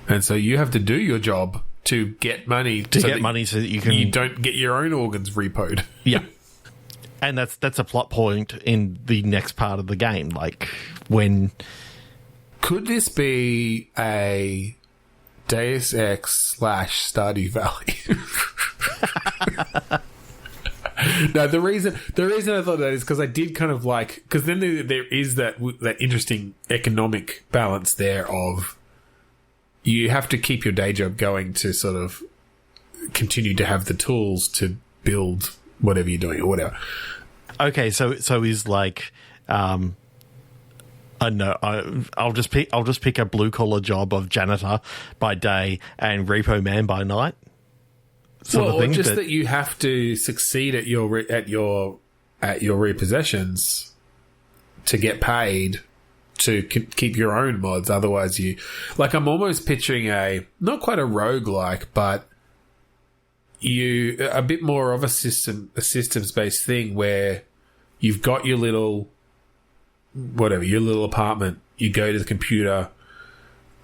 Speaker 1: And so you have to do your job to get money.
Speaker 2: So that you
Speaker 1: don't get your own organs repoed.
Speaker 2: Yeah. And that's a plot point in the next part of the game. Like when...
Speaker 1: Could this be a Deus Ex / Stardew Valley? No, the reason I thought that is because I did kind of like, because then there is that interesting economic balance there of you have to keep your day job going to sort of continue to have the tools to build whatever you're doing or whatever.
Speaker 2: Okay, so is like, I know I'll just pick a blue collar job of janitor by day and repo man by night.
Speaker 1: Or just that you have to succeed at your repossessions to get paid to keep your own mods. Otherwise, I'm almost picturing not quite a roguelike, but a bit more of a systems based thing where you've got your little apartment. You go to the computer.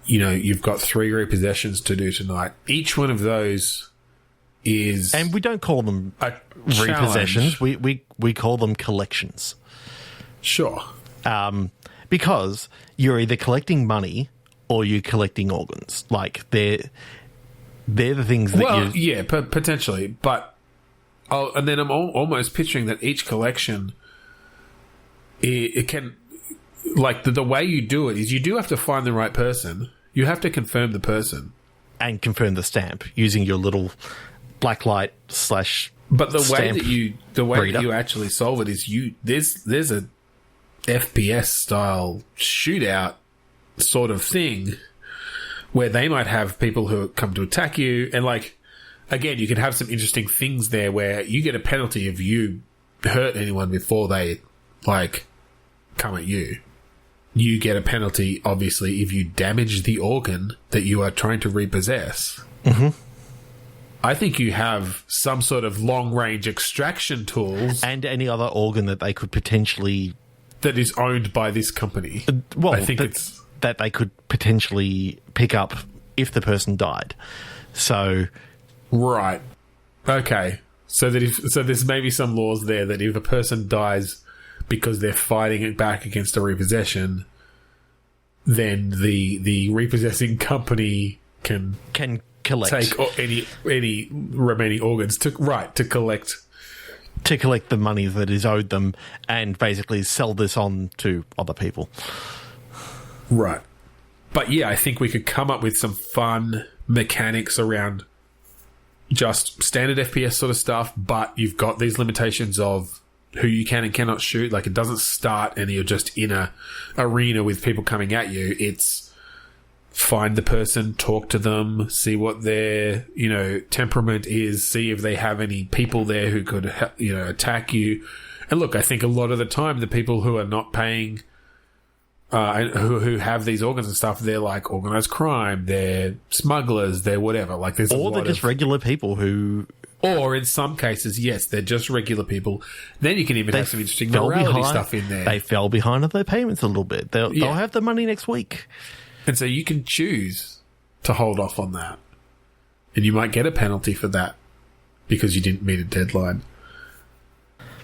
Speaker 1: You've got 3 repossessions to do tonight. Each one of those is,
Speaker 2: and we don't call them repossessions. We call them collections.
Speaker 1: Sure.
Speaker 2: Because you're either collecting money or you're collecting organs. Like they're the things that
Speaker 1: potentially. But and then I'm almost picturing that each collection, it can, like the way you do it is you do have to find the right person. You have to confirm the person
Speaker 2: and confirm the stamp using your little blacklight /
Speaker 1: But the way that you actually solve it is there's a FPS style shootout sort of thing where they might have people who come to attack you, and like again, you can have some interesting things there where you get a penalty if you hurt anyone before they like come at you. You get a penalty, obviously, if you damage the organ that you are trying to repossess.
Speaker 2: Mm-hmm.
Speaker 1: I think you have some sort of long-range extraction tools.
Speaker 2: And any other organ that they could potentially...
Speaker 1: That is owned by this company.
Speaker 2: I think it's... That they could potentially pick up if the person died. So...
Speaker 1: Right. Okay. So there's maybe some laws there that if a person dies because they're fighting it back against a repossession, then the repossessing company can
Speaker 2: collect,
Speaker 1: take any remaining organs to collect
Speaker 2: the money that is owed them and basically sell this on to other people.
Speaker 1: Right. But yeah, I think we could come up with some fun mechanics around just standard FPS sort of stuff, but you've got these limitations of who you can and cannot shoot. Like, it doesn't start and you're just in a arena with people coming at you. It's find the person, talk to them, see what their, temperament is, see if they have any people there who could, attack you. And look, I think a lot of the time the people who are not paying who have these organs and stuff, they're like organized crime, they're smugglers, they're whatever. Like there's
Speaker 2: or they're just regular people who.
Speaker 1: Or in some cases, yes, they're just regular people. Then you can even have some interesting morality stuff in there.
Speaker 2: They fell behind on their payments a little bit. They'll have the money next week.
Speaker 1: And so you can choose to hold off on that. And you might get a penalty for that because you didn't meet a deadline.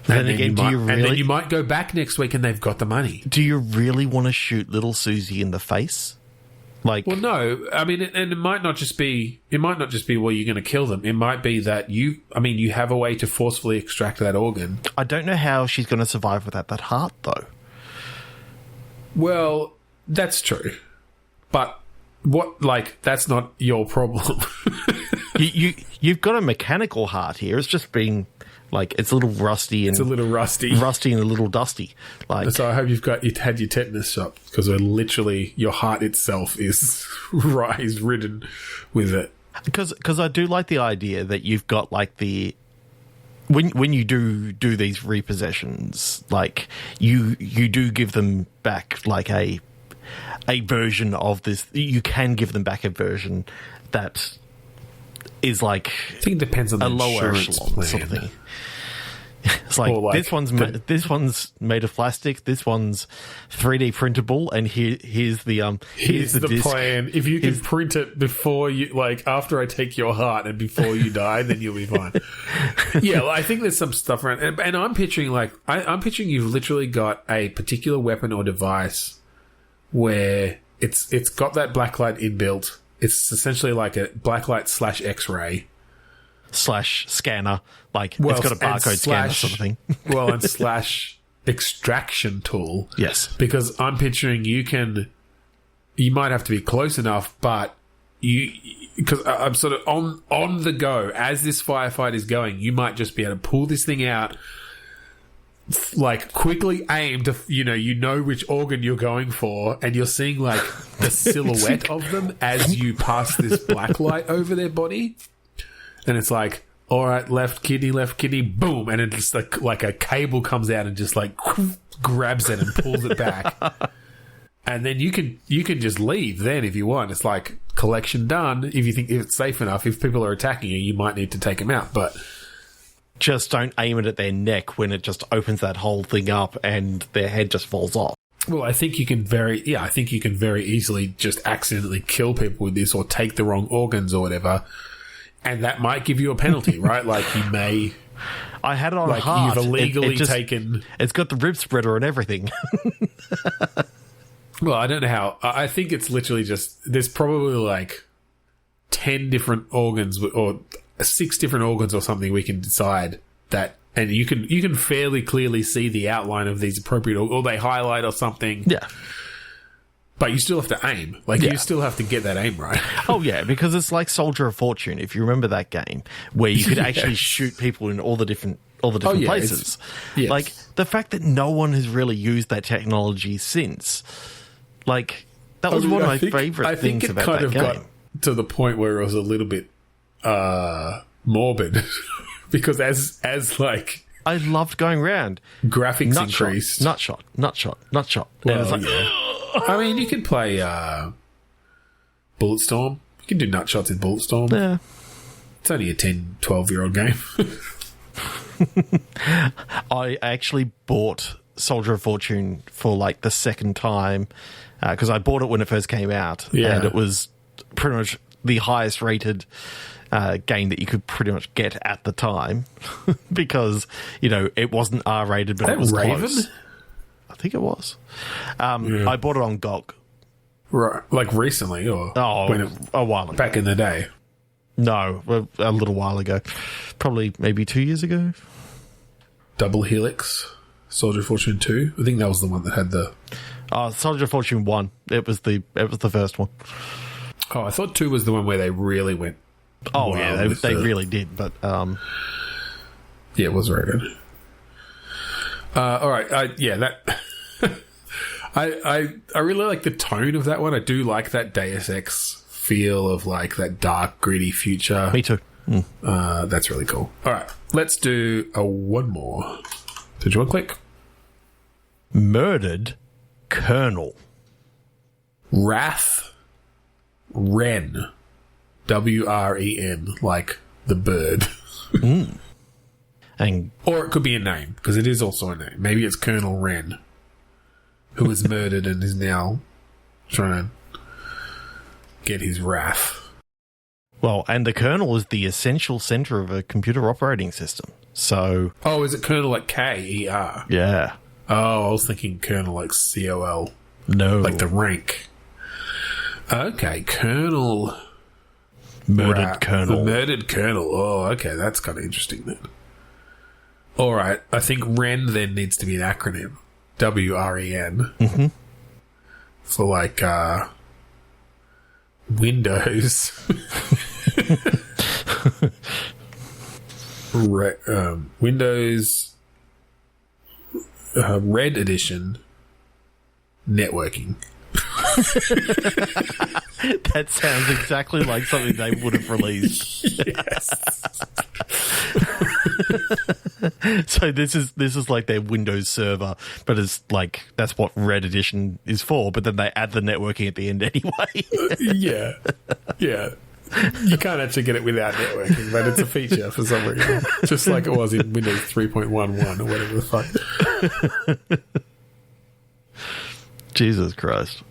Speaker 2: And then
Speaker 1: you might go back next week and they've got the money.
Speaker 2: Do you really want to shoot little Susie in the face? Like,
Speaker 1: well, no. I mean, and it might not just be. Well, you're going to kill them. It might be that you have a way to forcefully extract that organ.
Speaker 2: I don't know how she's going to survive without that heart, though.
Speaker 1: Well, that's true, but that's not your problem.
Speaker 2: You've got a mechanical heart here. It's just been like it's a little rusty and rusty and a little dusty. Like,
Speaker 1: so I hope you've had your tetanus shot because literally your heart itself is ridden with it.
Speaker 2: Because I do like the idea that you've got like the when you do these repossessions, like you do give them back like a version of this. You can give them back a version that is like
Speaker 1: I think it depends on the
Speaker 2: lower
Speaker 1: insurance
Speaker 2: echelon
Speaker 1: plan.
Speaker 2: sort of thing. It's like this one's made of plastic. This one's 3D printable, and here's the disc.
Speaker 1: plan. If you can print it before you, like after I take your heart and before you die, then you'll be fine. Yeah, I think there's some stuff around, and I'm picturing I'm picturing you've literally got a particular weapon or device where it's got that blacklight inbuilt. It's essentially like a blacklight / X-ray.
Speaker 2: / scanner, it's got a barcode scanner sort of thing.
Speaker 1: / extraction tool.
Speaker 2: Yes.
Speaker 1: Because I'm picturing you might have to be close enough, but because I'm sort of on the go as this firefight is going, you might just be able to pull this thing out, like quickly aim to, you know which organ you're going for, and you're seeing like the silhouette of them as you pass this black light over their body. And it's like, all right, left kidney, boom. And it's just like a cable comes out and just like grabs it and pulls it back. And then you can just leave then if you want. It's like collection done. If you think it's safe enough, if people are attacking you, you might need to take them out. But
Speaker 2: just don't aim it at their neck when it just opens that whole thing up and their head just falls off.
Speaker 1: Well, I think you can very easily just accidentally kill people with this or take the wrong organs or whatever. And that might give you a penalty, right? Like you may.
Speaker 2: I had it on heart.
Speaker 1: You've illegally taken.
Speaker 2: It's got the rib spreader and everything.
Speaker 1: Well, I don't know how. I think it's literally just. There's probably like 10 different organs or 6 different organs or something we can decide that. And you can fairly clearly see the outline of these appropriate, or they highlight or something.
Speaker 2: Yeah.
Speaker 1: But you still have to aim. You still have to get that aim right.
Speaker 2: Oh, yeah, because it's like Soldier of Fortune, if you remember that game, where you could actually shoot people in all the different places.
Speaker 1: Yes.
Speaker 2: Like, the fact that no one has really used that technology since, like, that was one of my favourite things about that game. I think it kind of got
Speaker 1: to the point where it was a little bit morbid. Because as like...
Speaker 2: I loved going around.
Speaker 1: Graphics increased.
Speaker 2: Nut shot.
Speaker 1: Well,
Speaker 2: and it's like...
Speaker 1: Yeah. I mean, you can play Bulletstorm. You can do nut shots in Bulletstorm.
Speaker 2: Yeah.
Speaker 1: It's only a 10, 12-year-old game.
Speaker 2: I actually bought Soldier of Fortune for like the second time because I bought it when it first came out.
Speaker 1: Yeah.
Speaker 2: And it was pretty much the highest rated game that you could pretty much get at the time because, it wasn't R-rated, but it was
Speaker 1: Raven?
Speaker 2: close. I think it was. I bought it on GOG.
Speaker 1: Right. Like recently or
Speaker 2: a while ago.
Speaker 1: Back in the day?
Speaker 2: No, a little while ago. Probably maybe 2 years ago.
Speaker 1: Double Helix, Soldier of Fortune 2. I think that was the one that had the...
Speaker 2: Soldier of Fortune 1. It was the first one.
Speaker 1: Oh, I thought 2 was the one where they really went...
Speaker 2: Oh, yeah, they really did, but...
Speaker 1: Yeah, it was rated. All right, that... I really like the tone of that one. I do like that Deus Ex feel of like that dark, gritty future.
Speaker 2: Me too.
Speaker 1: That's really cool. All right, let's do one more. Did you want to click?
Speaker 2: Murdered Colonel.
Speaker 1: Wrath Wren. WREN, like the bird. Or it could be a name, because it is also a name. Maybe it's Colonel Wren, who was murdered and is now trying to get his wrath.
Speaker 2: Well, and the kernel is the essential center of a computer operating system. So...
Speaker 1: Oh, is it kernel like K-E-R?
Speaker 2: Yeah.
Speaker 1: Oh, I was thinking kernel like C-O-L.
Speaker 2: No.
Speaker 1: Like the rank. Okay, Colonel...
Speaker 2: Murdered Colonel.
Speaker 1: The murdered Colonel. Oh, okay, that's kind of interesting then. All right, I think REN then needs to be an acronym. W-R-E-N.
Speaker 2: Mm-hmm.
Speaker 1: For like Windows. Windows Red Edition networking.
Speaker 2: That sounds exactly like something they would have released.
Speaker 1: Yes.
Speaker 2: So this is like their Windows server, but it's like that's what Red Edition is for. But then they add the networking at the end anyway.
Speaker 1: Yeah. You can't actually get it without networking, but it's a feature for some reason, just like it was in Windows 3.11 or whatever the fuck.
Speaker 2: Jesus Christ.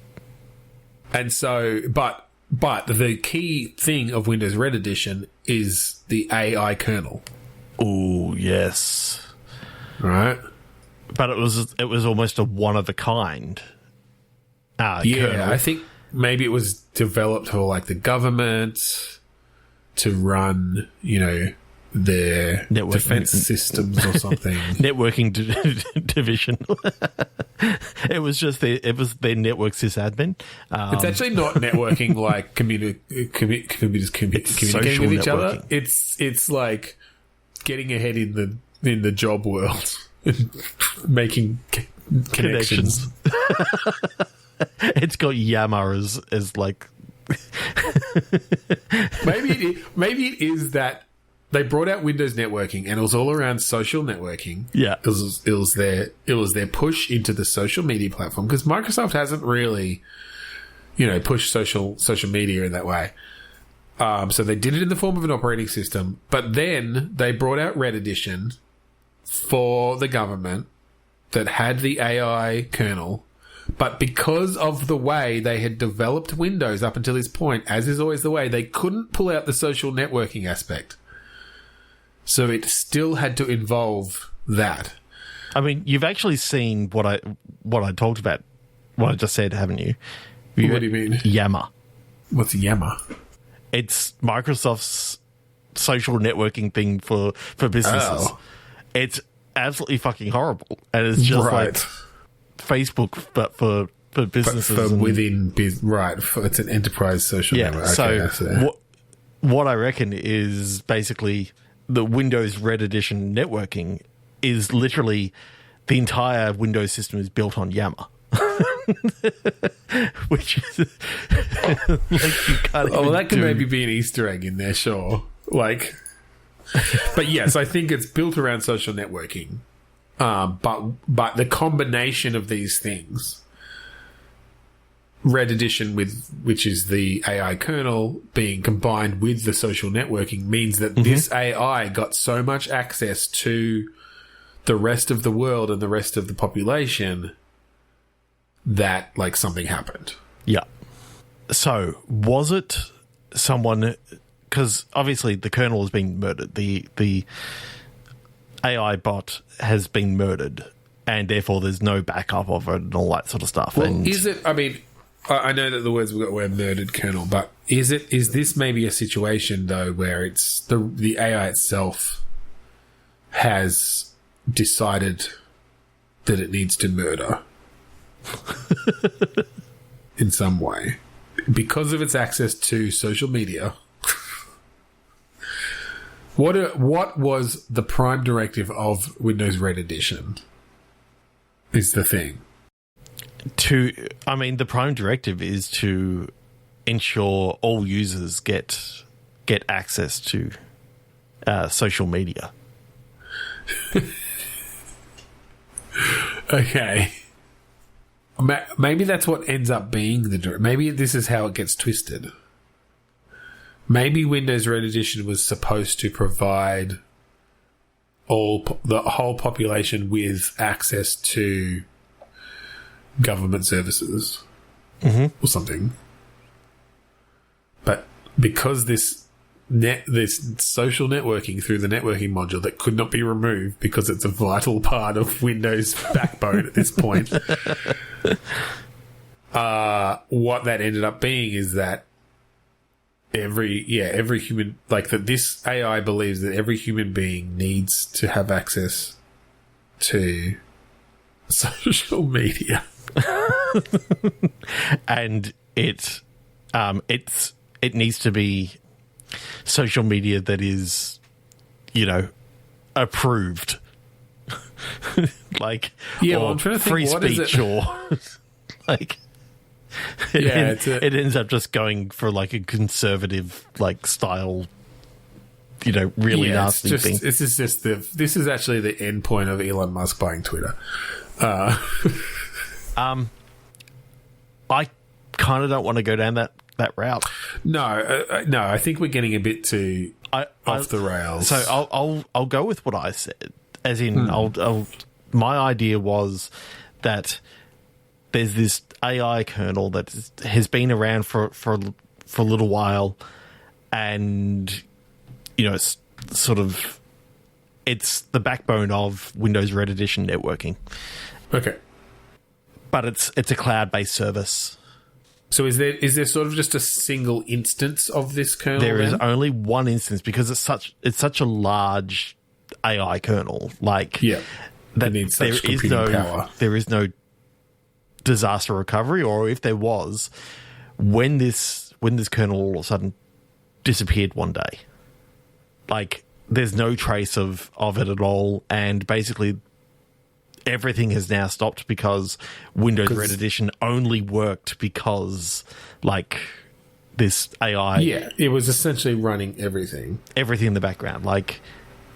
Speaker 1: And so, but the key thing of Windows Red Edition is the AI kernel.
Speaker 2: Oh, yes.
Speaker 1: Right?
Speaker 2: But it was almost a one of a kind. Kernel.
Speaker 1: I think maybe it was developed for like the government to run, their defense systems or something.
Speaker 2: Networking division. It was their network sysadmin.
Speaker 1: It's actually not networking like computers communicating with each other. It's like getting ahead in the job world, making connections.
Speaker 2: It's got Yammer as like.
Speaker 1: maybe it is that they brought out Windows networking and it was all around social networking.
Speaker 2: Yeah,
Speaker 1: it was their push into the social media platform, because Microsoft hasn't really, pushed social media in that way. So they did it in the form of an operating system, but then they brought out Red Edition for the government that had the AI kernel. But because of the way they had developed Windows up until this point, as is always the way, they couldn't pull out the social networking aspect. So it still had to involve that.
Speaker 2: I mean, you've actually seen what I talked about, what I just said, haven't you?
Speaker 1: What do you mean?
Speaker 2: Yammer.
Speaker 1: What's Yammer?
Speaker 2: It's Microsoft's social networking thing for businesses. Oh. It's absolutely fucking horrible. And it's just like Facebook, but for businesses.
Speaker 1: But for within right. It's an enterprise social network. Okay,
Speaker 2: so what I reckon is basically the Windows Red Edition networking is literally the entire Windows system is built on Yammer. Which is like you can't.
Speaker 1: Oh, well, that could maybe be an Easter egg in there, sure. Like, but yes, I think it's built around social networking. But the combination of these things, Red Edition which is the AI kernel being combined with the social networking, means that this AI got so much access to the rest of the world and the rest of the population that like something happened.
Speaker 2: Yeah. So was it someone? Because obviously the kernel has been murdered. The AI bot has been murdered, and therefore there's no backup of it and all that sort of stuff.
Speaker 1: Well,
Speaker 2: and
Speaker 1: is it? I mean, I know that the words were murdered kernel, but is this maybe a situation though where it's the AI itself has decided that it needs to murder in some way because of its access to social media? What was the prime directive of Windows Red Edition? Is the thing.
Speaker 2: The prime directive is to ensure all users get access to social media.
Speaker 1: Okay. maybe that's what ends up being maybe this is how it gets twisted. Maybe Windows Red Edition was supposed to provide the whole population with access to government services or something. But because this social networking through the networking module that could not be removed because it's a vital part of Windows backbone at this point, what that ended up being is that every human, like that this AI believes that every human being needs to have access to social media.
Speaker 2: And it needs to be social media that is, approved. Like,
Speaker 1: I'm trying to think,
Speaker 2: free
Speaker 1: what
Speaker 2: speech, or like, it ends up just going for like a conservative like style, really nasty thing.
Speaker 1: This is actually the end point of Elon Musk buying Twitter.
Speaker 2: I kind of don't want to go down that route.
Speaker 1: No, I think we're getting a bit too off the rails.
Speaker 2: So I'll go with what I said, as in my idea was that there's this AI kernel that has been around for a little while, and it's sort of it's the backbone of Windows Red Edition networking.
Speaker 1: Okay, but
Speaker 2: it's a cloud-based service.
Speaker 1: So is there sort of just a single instance of this kernel?
Speaker 2: There is only one instance because it's such a large AI kernel. Like,
Speaker 1: that needs such computing power.
Speaker 2: There is no disaster recovery, or if there was, when this kernel all of a sudden disappeared one day, like there's no trace of it at all, and basically everything has now stopped because Windows Red Edition only worked because, like, this AI...
Speaker 1: Yeah, it was essentially running everything.
Speaker 2: Everything in the background, like...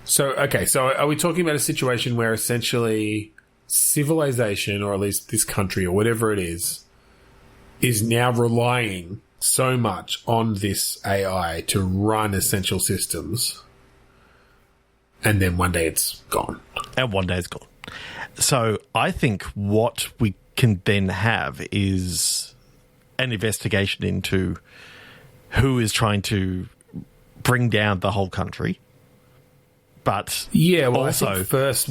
Speaker 1: So are we talking about a situation where essentially civilization, or at least this country or whatever it is now relying so much on this AI to run essential systems, and then one day it's gone?
Speaker 2: And one day it's gone. So I think what we can then have is an investigation into who is trying to bring down the whole country. But also,
Speaker 1: I think first,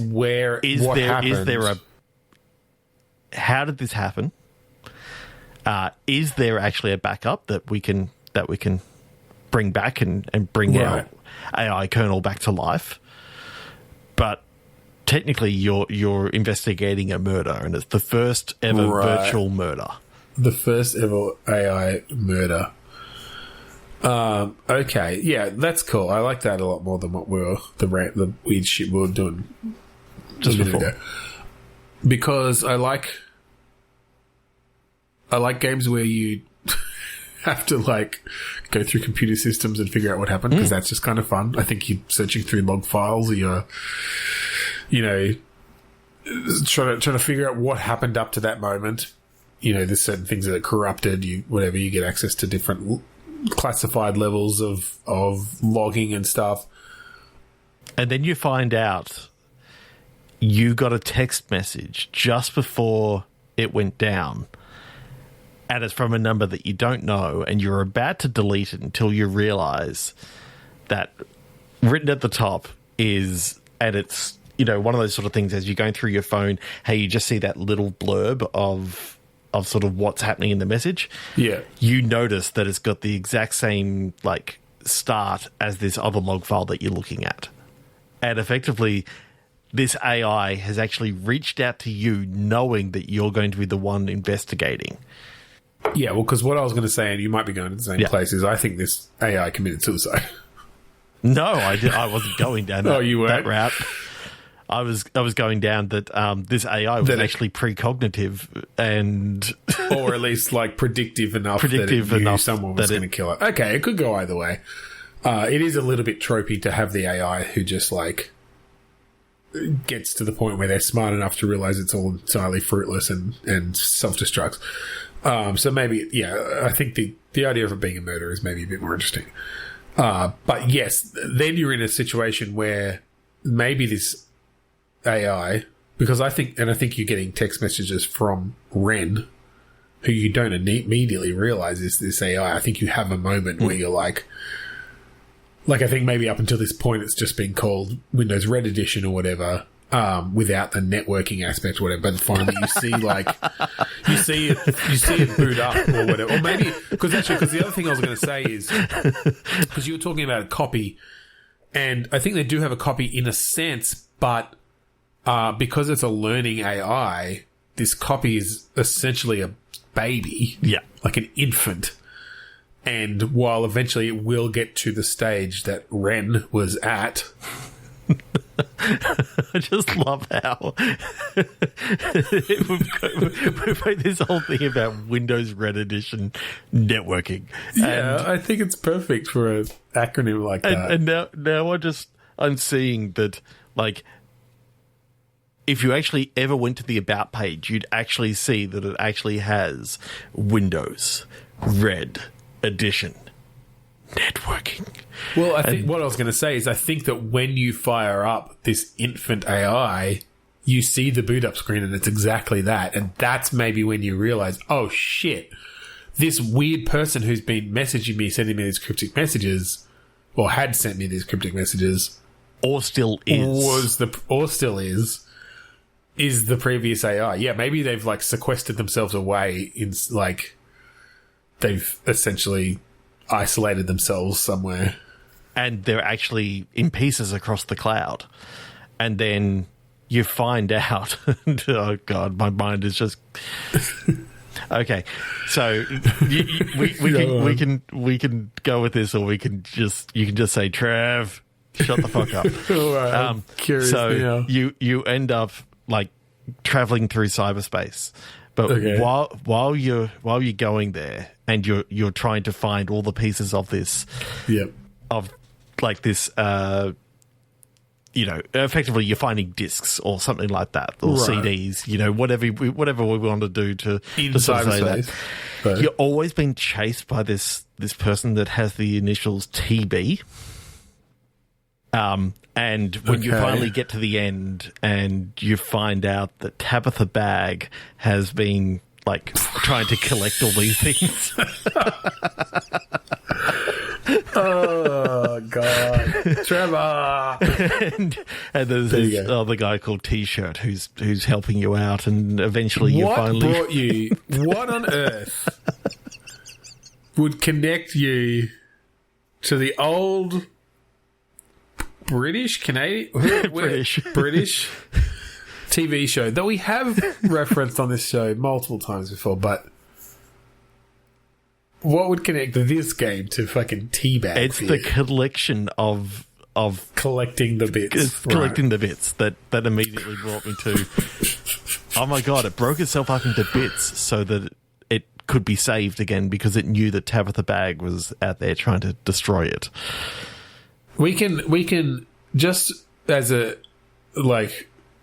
Speaker 2: how did this happen? Is there actually a backup that we can bring back and bring our AI kernel back to life? But technically, you're investigating a murder, and it's the first ever virtual murder. The
Speaker 1: first ever AI murder. Okay, yeah, that's cool. I like that a lot more than what the weird shit we were doing just before. Ago. Because I like games where you have to like go through computer systems and figure out what happened, because that's just kind of fun. I think you're searching through log files, or you're trying to figure out what happened up to that moment. There's certain things that are corrupted. You get access to different classified levels of logging and stuff.
Speaker 2: And then you find out you got a text message just before it went down, and it's from a number that you don't know, and you're about to delete it until you realize that written at the top is, and it's, one of those sort of things as you're going through your phone, hey, you just see that little blurb of sort of what's happening in the message.
Speaker 1: Yeah.
Speaker 2: You notice that it's got the exact same, like, start as this other log file that you're looking at. And effectively, this AI has actually reached out to you knowing that you're going to be the one investigating.
Speaker 1: Yeah, well, because what I was going to say, and you might be going to the same place, is I think this AI committed suicide.
Speaker 2: No, I wasn't going down that route. I was going down that this AI was actually precognitive and...
Speaker 1: or at least, like, predictive enough that it knew someone was going to kill it. Okay, it could go either way. It is a little bit tropey to have the AI who just, like, gets to the point where they're smart enough to realize it's all entirely fruitless and self-destructs. So maybe, I think the idea of it being a murder is maybe a bit more interesting. But yes, then you're in a situation where maybe this AI, because I think you're getting text messages from Ren, who you don't immediately realize is this AI. I think you have a moment where you're like I think maybe up until this point it's just been called Windows Red Edition or whatever, without the networking aspect or whatever. But finally you see you see it boot up or whatever. Or maybe, because the other thing I was going to say is, because you were talking about a copy, and I think they do have a copy in a sense, but because it's a learning AI, this copy is essentially a baby.
Speaker 2: Yeah.
Speaker 1: Like an infant. And while eventually it will get to the stage that Ren was at...
Speaker 2: I just love how we've made this whole thing about Windows Red Edition networking.
Speaker 1: Yeah, I think it's perfect for an acronym like that.
Speaker 2: And now I'm seeing that, like, if you actually ever went to the About page, you'd actually see that it actually has Windows Red Edition networking.
Speaker 1: Well, I think what I was going to say is I think that when you fire up this infant AI, you see the boot up screen and it's exactly that. And that's maybe when you realize, oh shit, this weird person who's been messaging me, sending me these cryptic messages, or had sent me these cryptic messages,
Speaker 2: or still is,
Speaker 1: is the previous AI. Yeah, maybe they've like sequestered themselves away in like they've essentially isolated themselves somewhere.
Speaker 2: And they're actually in pieces across the cloud. And then you find out, oh God, my mind is just... Okay, so we can go with this, or you can just say, Trev, shut the fuck up.
Speaker 1: All right, I'm curious now.
Speaker 2: You end up like traveling through cyberspace, but
Speaker 1: okay.
Speaker 2: while you're going there and you're trying to find all the pieces of this,
Speaker 1: yep,
Speaker 2: of like this, effectively you're finding discs or something like that, or
Speaker 1: right.
Speaker 2: CDs, whatever we want to do to
Speaker 1: sort of say that.
Speaker 2: Right. You're always being chased by this person that has the initials TB. And when you finally get to the end and you find out that Tabitha Bag has been like trying to collect all these things.
Speaker 1: Oh God, Trevor!
Speaker 2: and there's this other guy called T-Shirt who's helping you out, and eventually
Speaker 1: what on earth would connect you to the old British TV show that we have referenced on this show multiple times before, but what would connect this game to fucking Teabag?
Speaker 2: It's the collection of
Speaker 1: collecting the bits.
Speaker 2: It's collecting the bits that immediately brought me to, oh my God, it broke itself up into bits so that it could be saved again because it knew that Tabitha Bag was out there trying to destroy it.
Speaker 1: We can just as a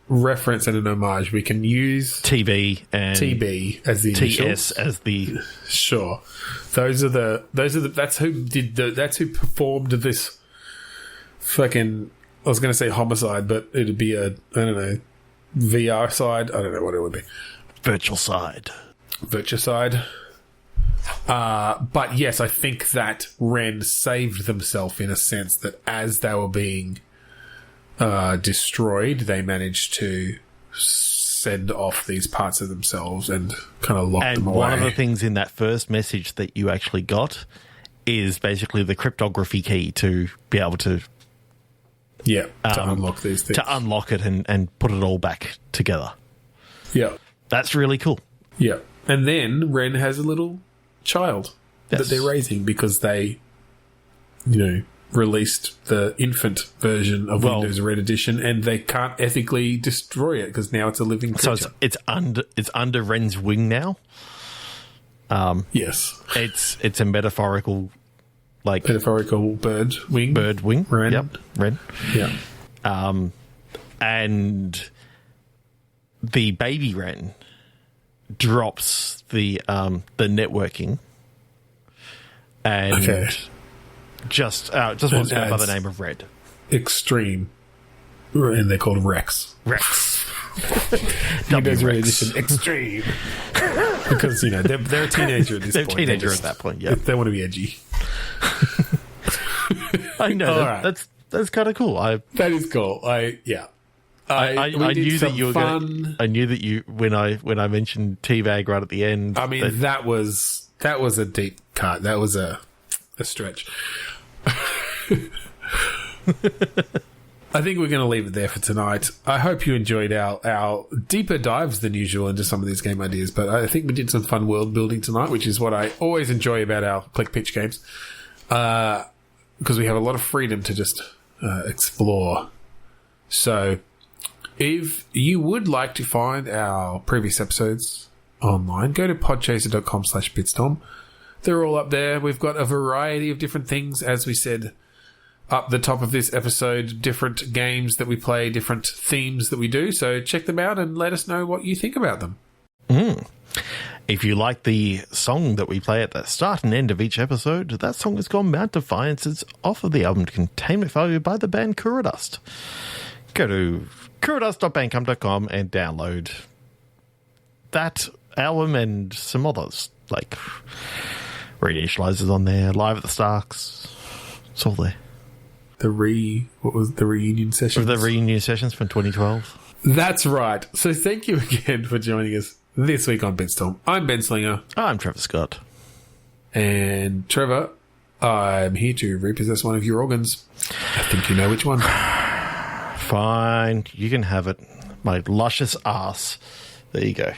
Speaker 1: reference and an homage, we can use
Speaker 2: TB and
Speaker 1: TB as the initials.
Speaker 2: TS as the
Speaker 1: sure. That's who performed this fucking, I was going to say homicide, but it'd be VR side. I don't know what it would be.
Speaker 2: Virtucide.
Speaker 1: But yes, I think that Ren saved themselves in a sense that as they were being destroyed, they managed to send off these parts of themselves and kind of lock them away. And
Speaker 2: one of the things in that first message that you actually got is basically the cryptography key to be able to
Speaker 1: to unlock these things.
Speaker 2: To unlock it and put it all back together.
Speaker 1: Yeah.
Speaker 2: That's really cool.
Speaker 1: Yeah. And then Ren has a little child that they're raising because they, released the infant version of Windows Red Edition, and they can't ethically destroy it because now it's a living creature.
Speaker 2: So it's under Ren's wing now.
Speaker 1: Yes,
Speaker 2: it's a metaphorical
Speaker 1: bird wing.
Speaker 2: Ren.
Speaker 1: Yep,
Speaker 2: Ren.
Speaker 1: Yeah.
Speaker 2: and the baby wren drops the networking and just wants to go by the name of Red.
Speaker 1: Extreme. And they're called Rex.
Speaker 2: W Rex.
Speaker 1: Edition Extreme. Because, they're a teenager at this point.
Speaker 2: They're a teenager at that point, yeah.
Speaker 1: They want to be edgy.
Speaker 2: I know. That's kind of cool.
Speaker 1: That is cool. I knew that you were going. I
Speaker 2: knew that you when I mentioned teabag right at the end.
Speaker 1: I mean, that was a deep cut. That was a stretch. I think we're going to leave it there for tonight. I hope you enjoyed our deeper dives than usual into some of these game ideas, but I think we did some fun world building tonight, which is what I always enjoy about our click pitch games, because we have a lot of freedom to just explore. So if you would like to find our previous episodes online, go to podchaser.com/bitstorm. They're all up there. We've got a variety of different things, as we said up the top of this episode, different games that we play, different themes that we do. So check them out and let us know what you think about them.
Speaker 2: If you like the song that we play at the start and end of each episode, that song has gone Mount Defiance. It's off of the album Containment Failure by the band Kuradust. Go to kuradust.bandcamp.com and download that album and some others, like Reinitializers on there, Live at the Starks. It's all there.
Speaker 1: What was the reunion sessions?
Speaker 2: The reunion sessions from 2012.
Speaker 1: That's right. So thank you again for joining us this week on Bitstorm. I'm Ben Slinger.
Speaker 2: I'm Trevor Scott.
Speaker 1: And Trevor, I'm here to repossess one of your organs. I think you know which one.
Speaker 2: Fine. You can have it. My luscious ass. There you go.